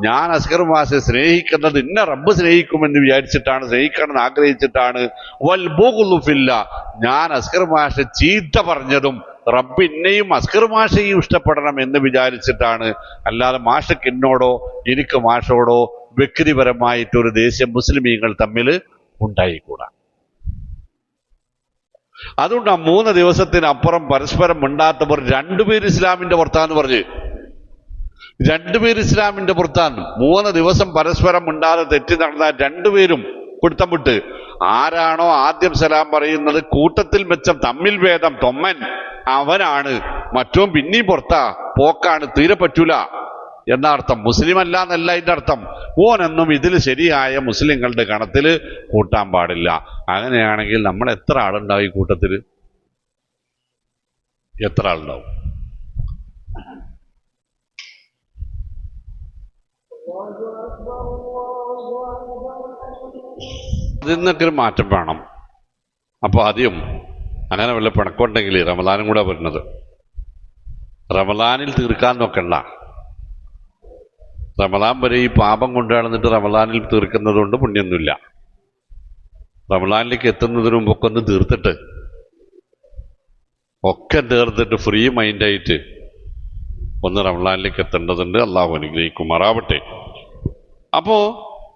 ഞാൻ അസ്കർ മാഷെ സ്നേഹിക്കുന്നത് ഇന്ന റബ്ബ് സ്നേഹിക്കുമെന്ന് വിചാരിച്ചിട്ടാണ്, സ്നേഹിക്കണമെന്ന് ആഗ്രഹിച്ചിട്ടാണ്. വൽ ബുഗ്ളു ഫില്ലാ. ഞാൻ അസ്കർ മാഷെ ചീത്ത പറഞ്ഞതും റബ്ബ് എന്നെയും അസ്കർ മാഷെയും ഇഷ്ടപ്പെടണം എന്ന് വിചാരിച്ചിട്ടാണ്. അല്ലാതെ മാഷക്ക് എന്നോടോ എനിക്ക് മാഷോടോ വ്യക്തിപരമായിട്ടൊരു ദേഷ്യം മുസ്ലിമീങ്ങൾ തമ്മിൽ ഉണ്ടായിക്കൂടാ. അതുകൊണ്ട് ആ 3 ദിവസത്തിനപ്പുറം പരസ്പരം മിണ്ടാത്തവർ 2 പേര് ഇസ്ലാമിന്റെ പുറത്താന്ന് പറഞ്ഞ്, 2 പേര് ഇസ്ലാമിന്റെ പുറത്താണ്. 3 ദിവസം പരസ്പരം മിണ്ടാതെ തെറ്റി നടന്ന 2 പേരും പിടുത്തം വിട്ട്. ആരാണോ ആദ്യം സലാം പറയുന്നത്, കൂട്ടത്തിൽ മെച്ചം തമ്മിൽ ഭേദം തൊമ്മൻ, അവനാണ്. മറ്റോ പിന്നെയും പുറത്താ, പോക്കാണ്, തീരെ പറ്റൂല എന്നർത്ഥം. മുസ്ലിം അല്ല എന്നല്ല ഇതിന്റെ അർത്ഥം. ഓനെന്നും ഇതിൽ ശരിയായ മുസ്ലിങ്ങളുടെ ഗണത്തിൽ കൂട്ടാൻ പാടില്ല. അങ്ങനെയാണെങ്കിൽ നമ്മൾ എത്ര ആളുണ്ടാവും ഈ കൂട്ടത്തിൽ? എത്ര ആളുണ്ടാവും? അതിൽ നിന്നൊക്കെ ഒരു മാറ്റം വേണം. അപ്പൊ ആദ്യം അങ്ങനെ വല്ല പിണക്കുണ്ടെങ്കിൽ റമദാനും കൂടെ വരുന്നത്, റമദാനിൽ തീർക്കാൻ നോക്കണ്ട. റമദാൻ വരെ ഈ പാപം കൊണ്ടു നടന്നിട്ട് റമദാനിൽ തീർക്കുന്നത് കൊണ്ട് പുണ്യൊന്നുമില്ല. റമദാനിലേക്ക് എത്തുന്നതിന് മുമ്പൊക്കെ ഒന്ന് തീർത്തിട്ട്, ഒക്കെ തീർത്തിട്ട് ഫ്രീ മൈൻഡായിട്ട് ഒന്ന് റമദാനിലേക്ക് എത്തേണ്ടതുണ്ട്. അള്ളാഹു അനുഗ്രഹിക്കുമാറാവട്ടെ. അപ്പോ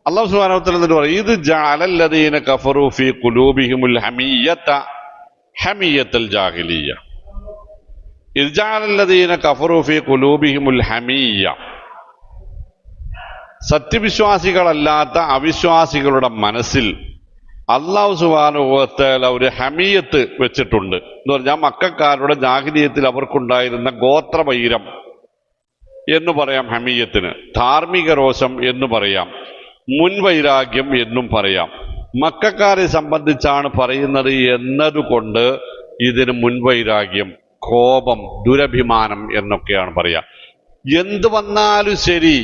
അള്ളാഹു സുബ്ഹാനഹു വ തആല എന്നിട്ട് പറയും, ഇത് ജഅലല്ലദീന കഫറൂ ഫീ ഖുലൂബിഹിമുൽ ഹമിയ്യത ഹമിയ്യത്തൽ ജാഹിലിയ്യ. ഇത് ജഅലല്ലദീന കഫറൂ ഫീ ഖുലൂബിഹിമുൽ ഹമിയ്യ. സത്യവിശ്വാസികളല്ലാത്ത അവിശ്വാസികളുടെ മനസ്സിൽ അള്ളാഹു സുബ്ഹാനഹു വ തആല ഒരു ഹമിയത്ത് വെച്ചിട്ടുണ്ട് എന്ന് പറഞ്ഞാൽ മക്കക്കാരുടെ ജാഹിലിയത്തിൽ അവർക്കുണ്ടായിരുന്ന ഗോത്രവൈരം എന്ന് പറയാം ഹമിയത്തിന്, ധാർമ്മിക രോഷം എന്ന് പറയാം, മുൻവൈരാഗ്യം എന്നും പറയാം. മക്കക്കാരെ സംബന്ധിച്ചാണ് പറയുന്നത് എന്നതുകൊണ്ട് ഇതിന് മുൻവൈരാഗ്യം, കോപം, ദുരഭിമാനം എന്നൊക്കെയാണ് പറയാ. എന്ത് വന്നാലും ശരി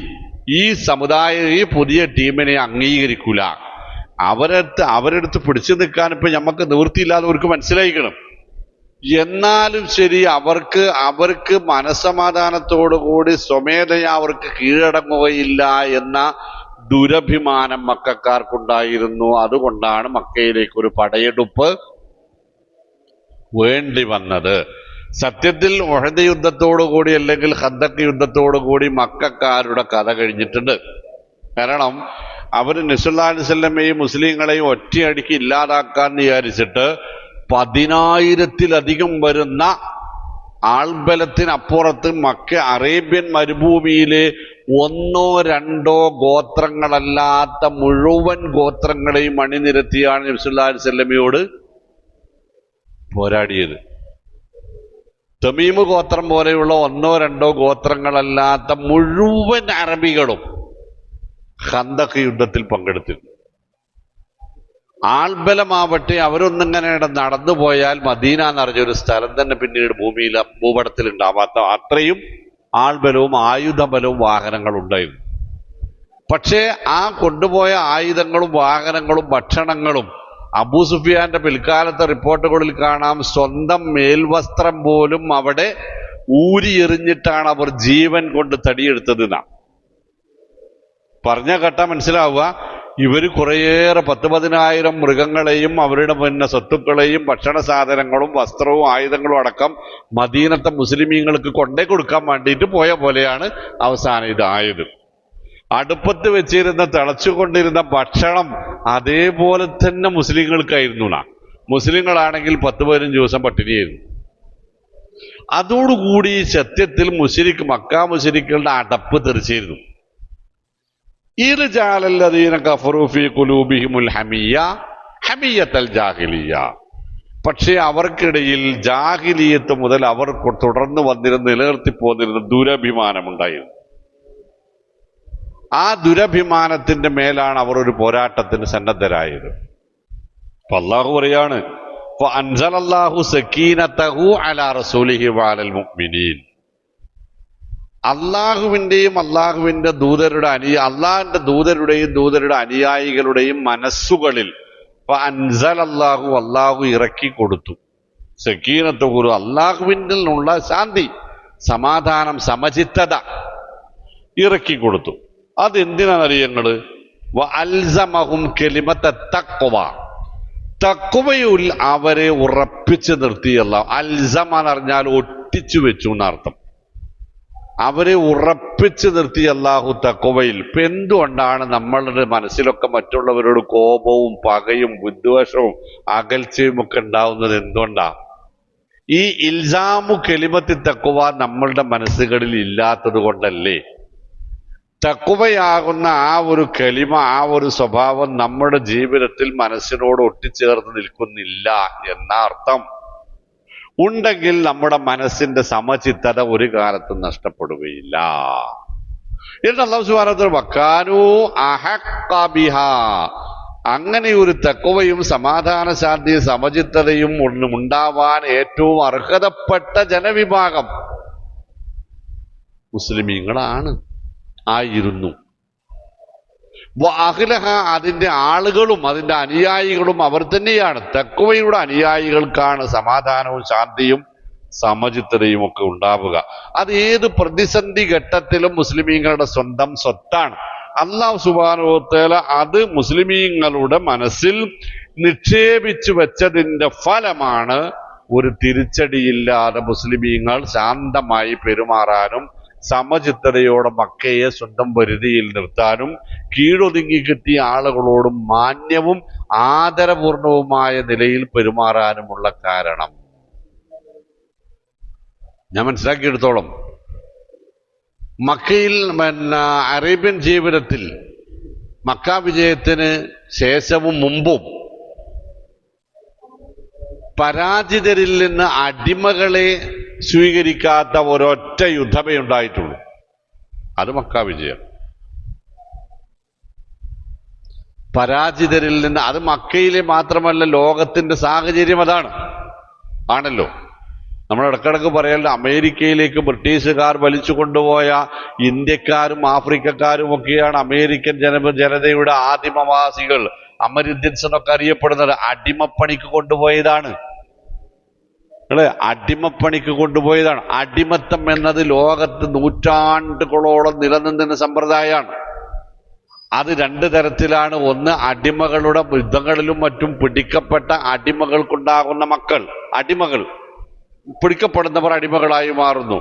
ഈ സമുദായം ഈ പുതിയ ടീമിനെ അംഗീകരിക്കൂല. അവരെടുത്ത് പിടിച്ചു നിൽക്കാൻ ഇപ്പൊ നമുക്ക് നിവൃത്തിയില്ലാതെ അവർക്ക് മനസ്സിലായിക്കണം. എന്നാലും ശരി അവർക്ക് മനസ്സമാധാനത്തോടുകൂടി സ്വമേധയാ അവർക്ക് കീഴടങ്ങുകയില്ല എന്ന ദുരഭിമാനം മക്കക്കാർക്കുണ്ടായിരുന്നു. അതുകൊണ്ടാണ് മക്കയിലേക്ക് ഒരു പടയെടുപ്പ് വേണ്ടി വന്നത്. സത്യത്തിൽ ഉഹദ് യുദ്ധത്തോടുകൂടി അല്ലെങ്കിൽ ഖന്ദഖ് യുദ്ധത്തോടുകൂടി മക്കക്കാരുടെ കഥ കഴിഞ്ഞിട്ടുണ്ട്. കാരണം അവർ നബി സല്ലല്ലാഹു അലൈഹി വസല്ലമയെയും മുസ്ലിങ്ങളെയും ഒറ്റയടിക്ക് ഇല്ലാതാക്കാൻ വിചാരിച്ചിട്ട് 10,000-ത്തിലധികം വരുന്ന ആൾബലത്തിനപ്പുറത്ത് അറേബ്യൻ മരുഭൂമിയിലെ 1-2 ഗോത്രങ്ങളല്ലാത്ത മുഴുവൻ ഗോത്രങ്ങളെയും അണിനിരത്തിയാണ് നബി സല്ലല്ലാഹു അലൈഹി വസല്ലമയോട് പോരാടിയത്. തമീമ് ഗോത്രം പോലെയുള്ള 1-2 ഗോത്രങ്ങളല്ലാത്ത മുഴുവൻ അറബികളും ഖന്ദഖ് യുദ്ധത്തിൽ പങ്കെടുത്തിരുന്നു. ആൾബലമാവട്ടെ അവരൊന്നിങ്ങനെ നടന്നു പോയാൽ മദീന എന്നറിഞ്ഞൊരു സ്ഥലം തന്നെ പിന്നീട് ഭൂപടത്തിൽ ഉണ്ടാവാത്ത അത്രയും ആൾബലവും ആയുധബലവും വാഹനങ്ങളും ഉണ്ടായിരുന്നു. പക്ഷേ ആ കൊണ്ടുപോയ ആയുധങ്ങളും വാഹനങ്ങളും ഭക്ഷണങ്ങളും അബൂ സുഫിയാന്റെ പിൽക്കാലത്തെ റിപ്പോർട്ടുകളിൽ കാണാം, സ്വന്തം മേൽവസ്ത്രം പോലും അവിടെ ഊരിയെറിഞ്ഞിട്ടാണ് അവർ ജീവൻ കൊണ്ട് തടിയെടുത്തത് എന്നാണ് പറഞ്ഞ കേട്ട മനസ്സിലാവുക. ഇവർ കുറേയേറെ 10,000 മൃഗങ്ങളെയും അവരുടെ സ്വത്തുക്കളെയും ഭക്ഷണ സാധനങ്ങളും വസ്ത്രവും ആയുധങ്ങളും അടക്കം മദീനത്തെ മുസ്ലിമീങ്ങൾക്ക് കൊണ്ടേ കൊടുക്കാൻ വേണ്ടിയിട്ട് പോയ പോലെയാണ് അവസാനം ഇതായത്. അടുപ്പത്ത് വെച്ചിരുന്ന തിളച്ചുകൊണ്ടിരുന്ന ഭക്ഷണം അതേപോലെ തന്നെ മുസ്ലിങ്ങൾക്കായിരുന്നു. മുസ്ലിങ്ങളാണെങ്കിൽ 10-15 ദിവസം പട്ടിണിയായിരുന്നു. അതോടുകൂടി സത്യത്തിൽ മക്ക മുശ്രിക്കുകളുടെ അടപ്പ് തെറിച്ചിരുന്നു. ഇത് ജഅലല്ലദീന കഫറൂ ഫീ ഖുലൂബിഹിമുൽ ഹമിയ്യ ഹമിയ്യത്തൽ ജാഹിലിയ്യ. പക്ഷേ അവർക്കിടയിൽ ജാഹിലിയത്ത് മുതൽ അവർ തുടർന്ന് വന്നിരുന്ന നിലനിർത്തിപ്പോന്നിരുന്ന ദുരഭിമാനമുണ്ടായിരുന്നു. ആ ദുരഭിമാനത്തിന്റെ മേലാണ് അവർ ഒരു പോരാട്ടത്തിന് സന്നദ്ധരായത്. അപ്പൊ അള്ളാഹു പറയാണ്, അൻസലല്ലാഹു സക്കീനതഹു അലാ റസൂലിഹി വഅലൽ മുഅ്മിനീൻ. അള്ളാഹുവിന്റെയും അള്ളാഹുവിന്റെ ദൂതരുടെ അള്ളാഹിന്റെ ദൂതരുടെയും ദൂതരുടെ അനുയായികളുടെയും മനസ്സുകളിൽ അൻസലല്ലാഹു അള്ളാഹു ഇറക്കി കൊടുത്തു. സക്കീനതഹു അള്ളാഹുവിൻ്റെ ഉള്ള ശാന്തി, സമാധാനം, സമചിത്തത ഇറക്കി കൊടുത്തു. അതെന്തിനാണെന്നറിയങ്ങള്? അൽസമഹും കലിമത്ത തഖ്വ, തഖ്വയിൽ അവരെ ഉറപ്പിച്ചു നിർത്തിയല്ല. അൽസമ എന്ന് പറഞ്ഞാൽ ഒട്ടിച്ചു വെച്ചു എന്നർത്ഥം. അവരെ ഉറപ്പിച്ചു നിർത്തി അല്ലാഹു തഖ്വയിൽ. ഇപ്പൊ എന്തുകൊണ്ടാണ് നമ്മളുടെ മനസ്സിലൊക്കെ മറ്റുള്ളവരോട് കോപവും പകയും വിദ്വേഷവും അകൽച്ചയും ഒക്കെ ഉണ്ടാവുന്നത്? എന്തുകൊണ്ടാ? ഈ ഇൽസാമു കലിമത്തി തഖ്വ നമ്മളുടെ മനസ്സുകളിൽ ഇല്ലാത്തത് കൊണ്ടല്ലേ? തഖ്വയാകുന്ന ആ ഒരു കലിമ, ആ ഒരു സ്വഭാവം നമ്മുടെ ജീവിതത്തിൽ മനസ്സിനോട് ഒട്ടിച്ചേർന്ന് നിൽക്കുന്നില്ല എന്ന അർത്ഥം. ഉണ്ടെങ്കിൽ നമ്മുടെ മനസ്സിന്റെ സമചിത്തത ഒരു കാലത്തും നഷ്ടപ്പെടുകയില്ല. എന്നിട്ട് അല്ലാഹു സുബ്ഹാനഹു വ തആല വകാനൂ അഹഖ ബിഹാ, അങ്ങനെ ഒരു തഖ്വയും സമാധാന ശാന്തിയും സമചിത്തതയും ഉണ്ടാവാൻ ഏറ്റവും അർഹതപ്പെട്ട ജനവിഭാഗം മുസ്ലിമീങ്ങളാണ്, ആയിരുന്നു. അഹ്ലഹ, അതിന്റെ ആളുകളും അതിന്റെ അനുയായികളും അവർ തന്നെയാണ്. തഖ്വയുടെ അനുയായികൾക്കാണ് സമാധാനവും ശാന്തിയും സമചിത്തതയും ഒക്കെ ഉണ്ടാവുക. അത് ഏത് പ്രതിസന്ധി ഘട്ടത്തിലും മുസ്ലിമീങ്ങളുടെ സ്വന്തം സ്വത്താണ്. അല്ലാഹു സുബ്ഹാനഹു വ തആല അത് മുസ്ലിമീങ്ങളുടെ മനസ്സിൽ നിക്ഷേപിച്ചു വെച്ചതിന്റെ ഫലമാണ് ഒരു തിരിച്ചടിയില്ലാതെ മുസ്ലിമീങ്ങൾ ശാന്തമായി പെരുമാറാനും സമചിത്തതയോടെ മക്കയെ സ്വന്തം പരിധിയിൽ നിർത്താനും കീഴൊതുങ്ങി കിട്ടിയ ആളുകളോടും മാന്യവും ആദരപൂർണവുമായ നിലയിൽ പെരുമാറാനുമുള്ള കാരണം. ഞാൻ മനസ്സിലാക്കിയെടുത്തോളം മക്കയിൽ അറേബ്യൻ ജീവിതത്തിൽ മക്ക വിജയത്തിന് ശേഷവും മുമ്പും പരാജിതരിൽ നിന്ന് അടിമകളെ സ്വീകരിക്കാത്ത ഒരൊറ്റ യുദ്ധമേ ഉണ്ടായിട്ടുള്ളൂ. അത് മക്ക വിജയം. പരാജിതരിൽ നിന്ന്, അത് മക്കയിലെ മാത്രമല്ല, ലോകത്തിന്റെ സാഹചര്യം അതാണ് ആണല്ലോ. നമ്മൾ ഇടക്കിടക്ക് പറയാറുണ്ട്, അമേരിക്കയിലേക്ക് ബ്രിട്ടീഷുകാർ വലിച്ചു കൊണ്ടുപോയ ഇന്ത്യക്കാരും ആഫ്രിക്കക്കാരും ഒക്കെയാണ് അമേരിക്കൻ ജനതയുടെ ആദിമവാസികൾ, അമരിന്ത്യൻസ് എന്നൊക്കെ അറിയപ്പെടുന്നത്. അടിമപ്പണിക്ക് കൊണ്ടുപോയതാണ്. അടിമപ്പണിക്ക് കൊണ്ടുപോയതാണ്. അടിമത്തം എന്നത് ലോകത്ത് നൂറ്റാണ്ടുകളോളം നിലനിന്ന സമ്പ്രദായമാണ്. അത് രണ്ട് തരത്തിലാണ്. ഒന്ന്, അടിമകളുടെ യുദ്ധങ്ങളിലും മറ്റും പിടിക്കപ്പെട്ട അടിമകൾക്കുണ്ടാകുന്ന മക്കൾ, അടിമകൾ പിടിക്കപ്പെടുന്നവർ അടിമകളായി മാറുന്നു.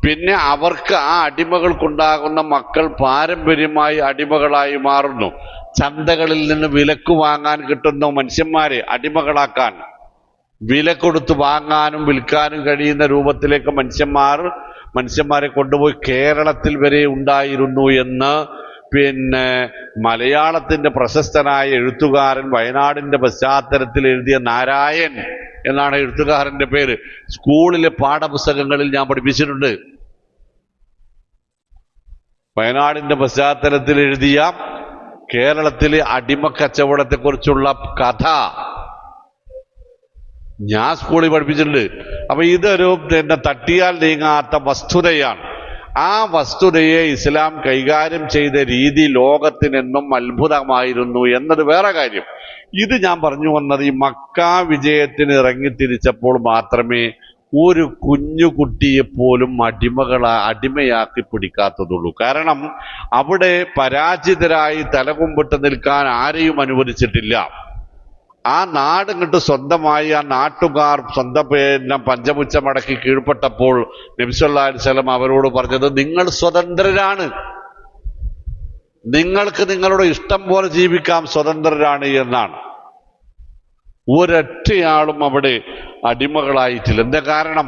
പിന്നെ അവർക്ക് ആ അടിമകൾക്കുണ്ടാകുന്ന മക്കൾ പാരമ്പര്യമായി അടിമകളായി മാറുന്നു. ചന്തകളിൽ നിന്ന് വിലക്ക് വാങ്ങാൻ കിട്ടുന്ന മനുഷ്യന്മാരെ അടിമകളാക്കാൻ, വില കൊടുത്ത് വാങ്ങാനും വിൽക്കാനും കഴിയുന്ന രൂപത്തിലേക്ക് മനുഷ്യന്മാരെ കൊണ്ടുപോയി കേരളത്തിൽ വരെ ഉണ്ടായിരുന്നു എന്ന് മലയാളത്തിന്റെ പ്രശസ്തനായ എഴുത്തുകാരൻ വയനാടിന്റെ പശ്ചാത്തലത്തിൽ എഴുതിയ നാരായൺ എന്നാണ് എഴുത്തുകാരന്റെ പേര്. സ്കൂളിലെ പാഠപുസ്തകങ്ങളിൽ ഞാൻ പഠിപ്പിച്ചിട്ടുണ്ട്. വയനാടിന്റെ പശ്ചാത്തലത്തിൽ എഴുതിയ കേരളത്തിലെ അടിമക്കച്ചവടത്തെക്കുറിച്ചുള്ള കഥ ഞാൻ സ്കൂളിൽ പഠിപ്പിച്ചിട്ടുണ്ട്. അപ്പൊ ഇതൊരു തട്ടിയാൽ നീങ്ങാത്ത വസ്തുതയാണ്. ആ വസ്തുതയെ ഇസ്ലാം കൈകാര്യം ചെയ്ത രീതി ലോകത്തിനെന്നും അത്ഭുതമായിരുന്നു എന്നത് വേറെ കാര്യം. ഇത് ഞാൻ പറഞ്ഞു വന്നത് ഈ മക്ക വിജയത്തിന് ഇറങ്ങിത്തിരിച്ചപ്പോൾ മാത്രമേ ഒരു കുഞ്ഞുകുട്ടിയെപ്പോലും അടിമയാക്കി പിടിക്കാത്തതുള്ളൂ. കാരണം അവിടെ പരാജിതരായി തലകുമ്പിട്ട് നിൽക്കാൻ ആരെയും അനുവദിച്ചിട്ടില്ല. ആ നാട് ഇങ്ങോട്ട് സ്വന്തമായി ആ നാട്ടുകാർ സ്വന്തം പഞ്ചമുച്ച മടക്കി കീഴ്പ്പെട്ടപ്പോൾ നബി സല്ലല്ലാഹു അലൈഹി വസല്ലം അവരോട് പറഞ്ഞത്, നിങ്ങൾ സ്വതന്ത്രരാണ്, നിങ്ങൾക്ക് നിങ്ങളുടെ ഇഷ്ടം പോലെ ജീവിക്കാം, സ്വതന്ത്രരാണ് എന്നാണ്. ഒരൊറ്റയാളും അവിടെ അടിമകളായിട്ടില്ല. എന്താ കാരണം?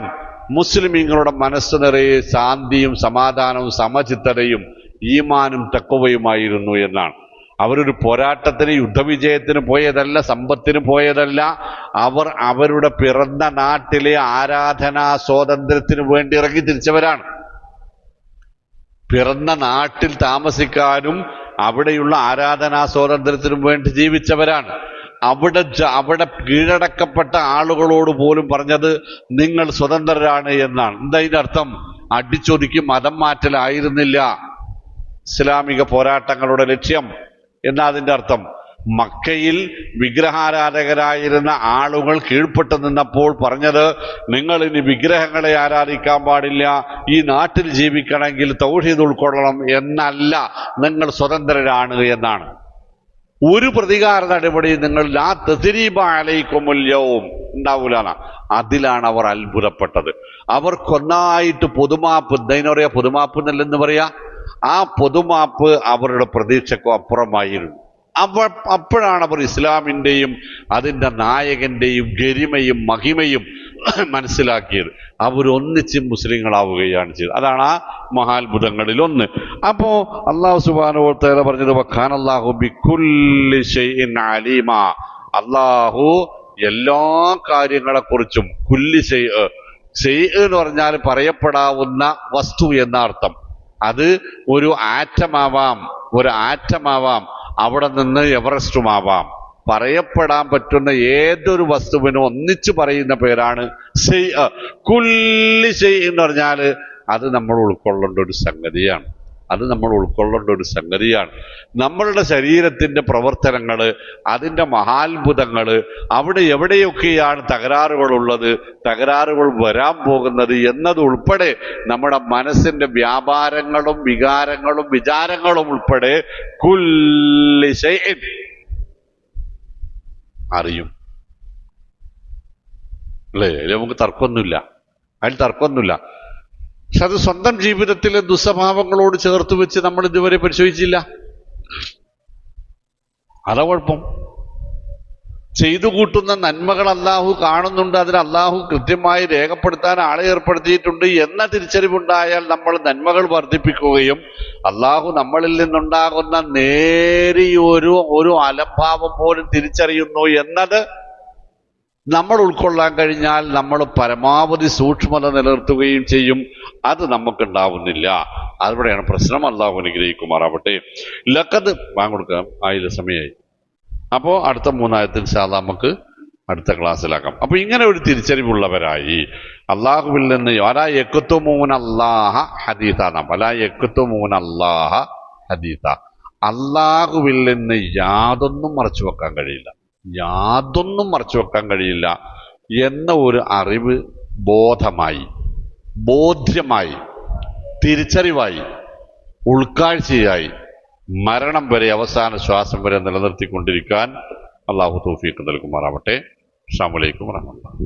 മുസ്ലിമീങ്ങളുടെ മനസ്സ് നിറയെ ശാന്തിയും സമാധാനവും സമചിത്തതയും ഈമാനും തഖ്വയുമായിരുന്നു എന്നാണ്. അവരൊരു പോരാട്ടത്തിന് യുദ്ധവിജയത്തിന് പോയതല്ല, സമ്പത്തിന് പോയതല്ല. അവർ അവരുടെ പിറന്ന നാട്ടിലെ ആരാധനാ സ്വാതന്ത്ര്യത്തിന് വേണ്ടി ഇറങ്ങി തിരിച്ചവരാണ്. പിറന്ന നാട്ടിൽ താമസിക്കാനും അവിടെയുള്ള ആരാധനാ സ്വാതന്ത്ര്യത്തിനും വേണ്ടി ജീവിച്ചവരാണ്. അവിടെ കീഴടക്കപ്പെട്ട ആളുകളോട് പോലും പറഞ്ഞത് നിങ്ങൾ സ്വതന്ത്രരാണ് എന്നാണ്. എന്താ ഇതിന്റെ അർത്ഥം? അടിച്ചൊതുക്കി മതം മാറ്റലായിരുന്നില്ല ഇസ്ലാമിക പോരാട്ടങ്ങളുടെ ലക്ഷ്യം എന്നാ അതിന്റെ അർത്ഥം. മക്കയിൽ വിഗ്രഹാരാധകരായിരുന്ന ആളുകൾ കീഴ്പ്പെട്ടു നിന്നപ്പോൾ പറഞ്ഞത് നിങ്ങൾ ഇനി വിഗ്രഹങ്ങളെ ആരാധിക്കാൻ പാടില്ല, ഈ നാട്ടിൽ ജീവിക്കണമെങ്കിൽ തൗഹീദ് ഉൾക്കൊള്ളണം എന്നല്ല, നിങ്ങൾ സ്വതന്ത്രരാണ് എന്നാണ്. ഒരു പ്രതികാര നടപടി നിങ്ങൾ ലാ തസ്രീബ അലൈക്കുമുൽ യൗം ഉണ്ടാവൂല. അതിലാണ് അവർ അത്ഭുതപ്പെട്ടത്. അവർക്കൊന്നായിട്ട് പൊതുമാപ്പ്, എന്താ പറയാ, പൊതുമാപ്പ് എന്നല്ലെന്ന് പറയാ, ആ പൊതുമാപ്പ് അവരുടെ പ്രതീക്ഷക്കും അപ്പുറമായിരുന്നു. അപ്പോഴാണ് അവർ ഇസ്ലാമിൻ്റെയും അതിൻ്റെ നായകന്റെയും ഗരിമയും മഹിമയും മനസ്സിലാക്കിയത്. അവരൊന്നിച്ച് മുസ്ലിങ്ങളാവുകയാണ് ചെയ്തത്. അതാണ് ആ മഹാത്ഭുതങ്ങളിൽ ഒന്ന്. അപ്പോ അല്ലാഹു സുബ്ഹാനഹു വ തആല പറഞ്ഞത് വകാനല്ലാഹു ബികുല്ലി ഷൈഇൻ അലീമ. അല്ലാഹു എല്ലാ കാര്യങ്ങളെക്കുറിച്ചും, കുല്ലി ഷൈഇ എന്ന് പറഞ്ഞാൽ പറയപ്പെടാവുന്ന വസ്തു എന്ന അർത്ഥം. അത് ഒരു ആറ്റമാവാം, അവിടെ നിന്ന് എവറസ്റ്റുമാവാം. പറയപ്പെടാൻ പറ്റുന്ന ഏതൊരു വസ്തുവിനും ഒന്നിച്ചു പറയുന്ന പേരാണ് ഷൈഅ്. കുല്ലി ഷൈഇ എന്ന് പറഞ്ഞാൽ അത് നമ്മൾ ഉൾക്കൊള്ളേണ്ട ഒരു സംഗതിയാണ്. നമ്മളുടെ ശരീരത്തിന്റെ പ്രവർത്തനങ്ങള്, അതിൻ്റെ മഹാത്ഭുതങ്ങള്, അവിടെ എവിടെയൊക്കെയാണ് തകരാറുകളുള്ളത്, തകരാറുകൾ വരാൻ പോകുന്നത് എന്നതുൾപ്പെടെ നമ്മുടെ മനസ്സിന്റെ വ്യാപാരങ്ങളും വികാരങ്ങളും വിചാരങ്ങളും ഉൾപ്പെടെ കുല്ലി ഷൈഇൻ അറിയും. അല്ലേ? നമുക്ക് തർക്കമൊന്നുമില്ല. പക്ഷെ അത് സ്വന്തം ജീവിതത്തിലെ ദുസ്വഭാവങ്ങളോട് ചേർത്ത് വെച്ച് നമ്മൾ ഇതുവരെ പരിശോധിച്ചില്ല. അതാ കുഴപ്പം. ചെയ്തു കൂട്ടുന്ന നന്മകൾ അല്ലാഹു കാണുന്നുണ്ട്, അതിന് അല്ലാഹു കൃത്യമായി രേഖപ്പെടുത്താൻ ആളെ ഏർപ്പെടുത്തിയിട്ടുണ്ട് എന്ന തിരിച്ചറിവുണ്ടായാൽ നമ്മൾ നന്മകൾ വർദ്ധിപ്പിക്കുകയും അല്ലാഹു നമ്മളിൽ നിന്നുണ്ടാകുന്ന നേരിയൊരു അലംഭാവം പോലും തിരിച്ചറിയുന്നു എന്നത് നമ്മൾ ഉൾക്കൊള്ളാൻ കഴിഞ്ഞാൽ നമ്മൾ പരമാവധി സൂക്ഷ്മത നിലനിർത്തുകയും ചെയ്യും. അത് നമുക്കുണ്ടാവുന്നില്ല. അവിടെയാണ് പ്രശ്നം. അല്ലാഹു അനുഗ്രഹിക്കുമാറാവട്ടെ. ലഖദ് കൊടുക്കാം, ആയില്ല, സമയമായി. അപ്പോൾ അടുത്ത 3 ആയത്ത് ഇൻഷാ അല്ലാഹ് നമുക്ക് അടുത്ത ക്ലാസ്സിലാക്കാം. അപ്പൊ ഇങ്ങനെ ഒരു തിരിച്ചറിവുള്ളവരായി അള്ളാഹുവിൽ നിന്ന് വലാ യക്തുമൂനല്ലാഹ ഹദീഥ, അള്ളാഹുവിൽ നിന്ന് യാതൊന്നും മറച്ചു വെക്കാൻ കഴിയില്ല എന്ന ഒരു അറിവ് ബോധ്യമായി തിരിച്ചറിവായി ഉൾക്കാഴ്ചയായി മരണം വരെ, അവസാന ശ്വാസം വരെ നിലനിർത്തിക്കൊണ്ടിരിക്കാൻ അല്ലാഹു തൗഫീഖ് നൽകുമാറാവട്ടെ. അസ്സലാമു അലൈക്കും വറഹ്മത്തുള്ളാഹി.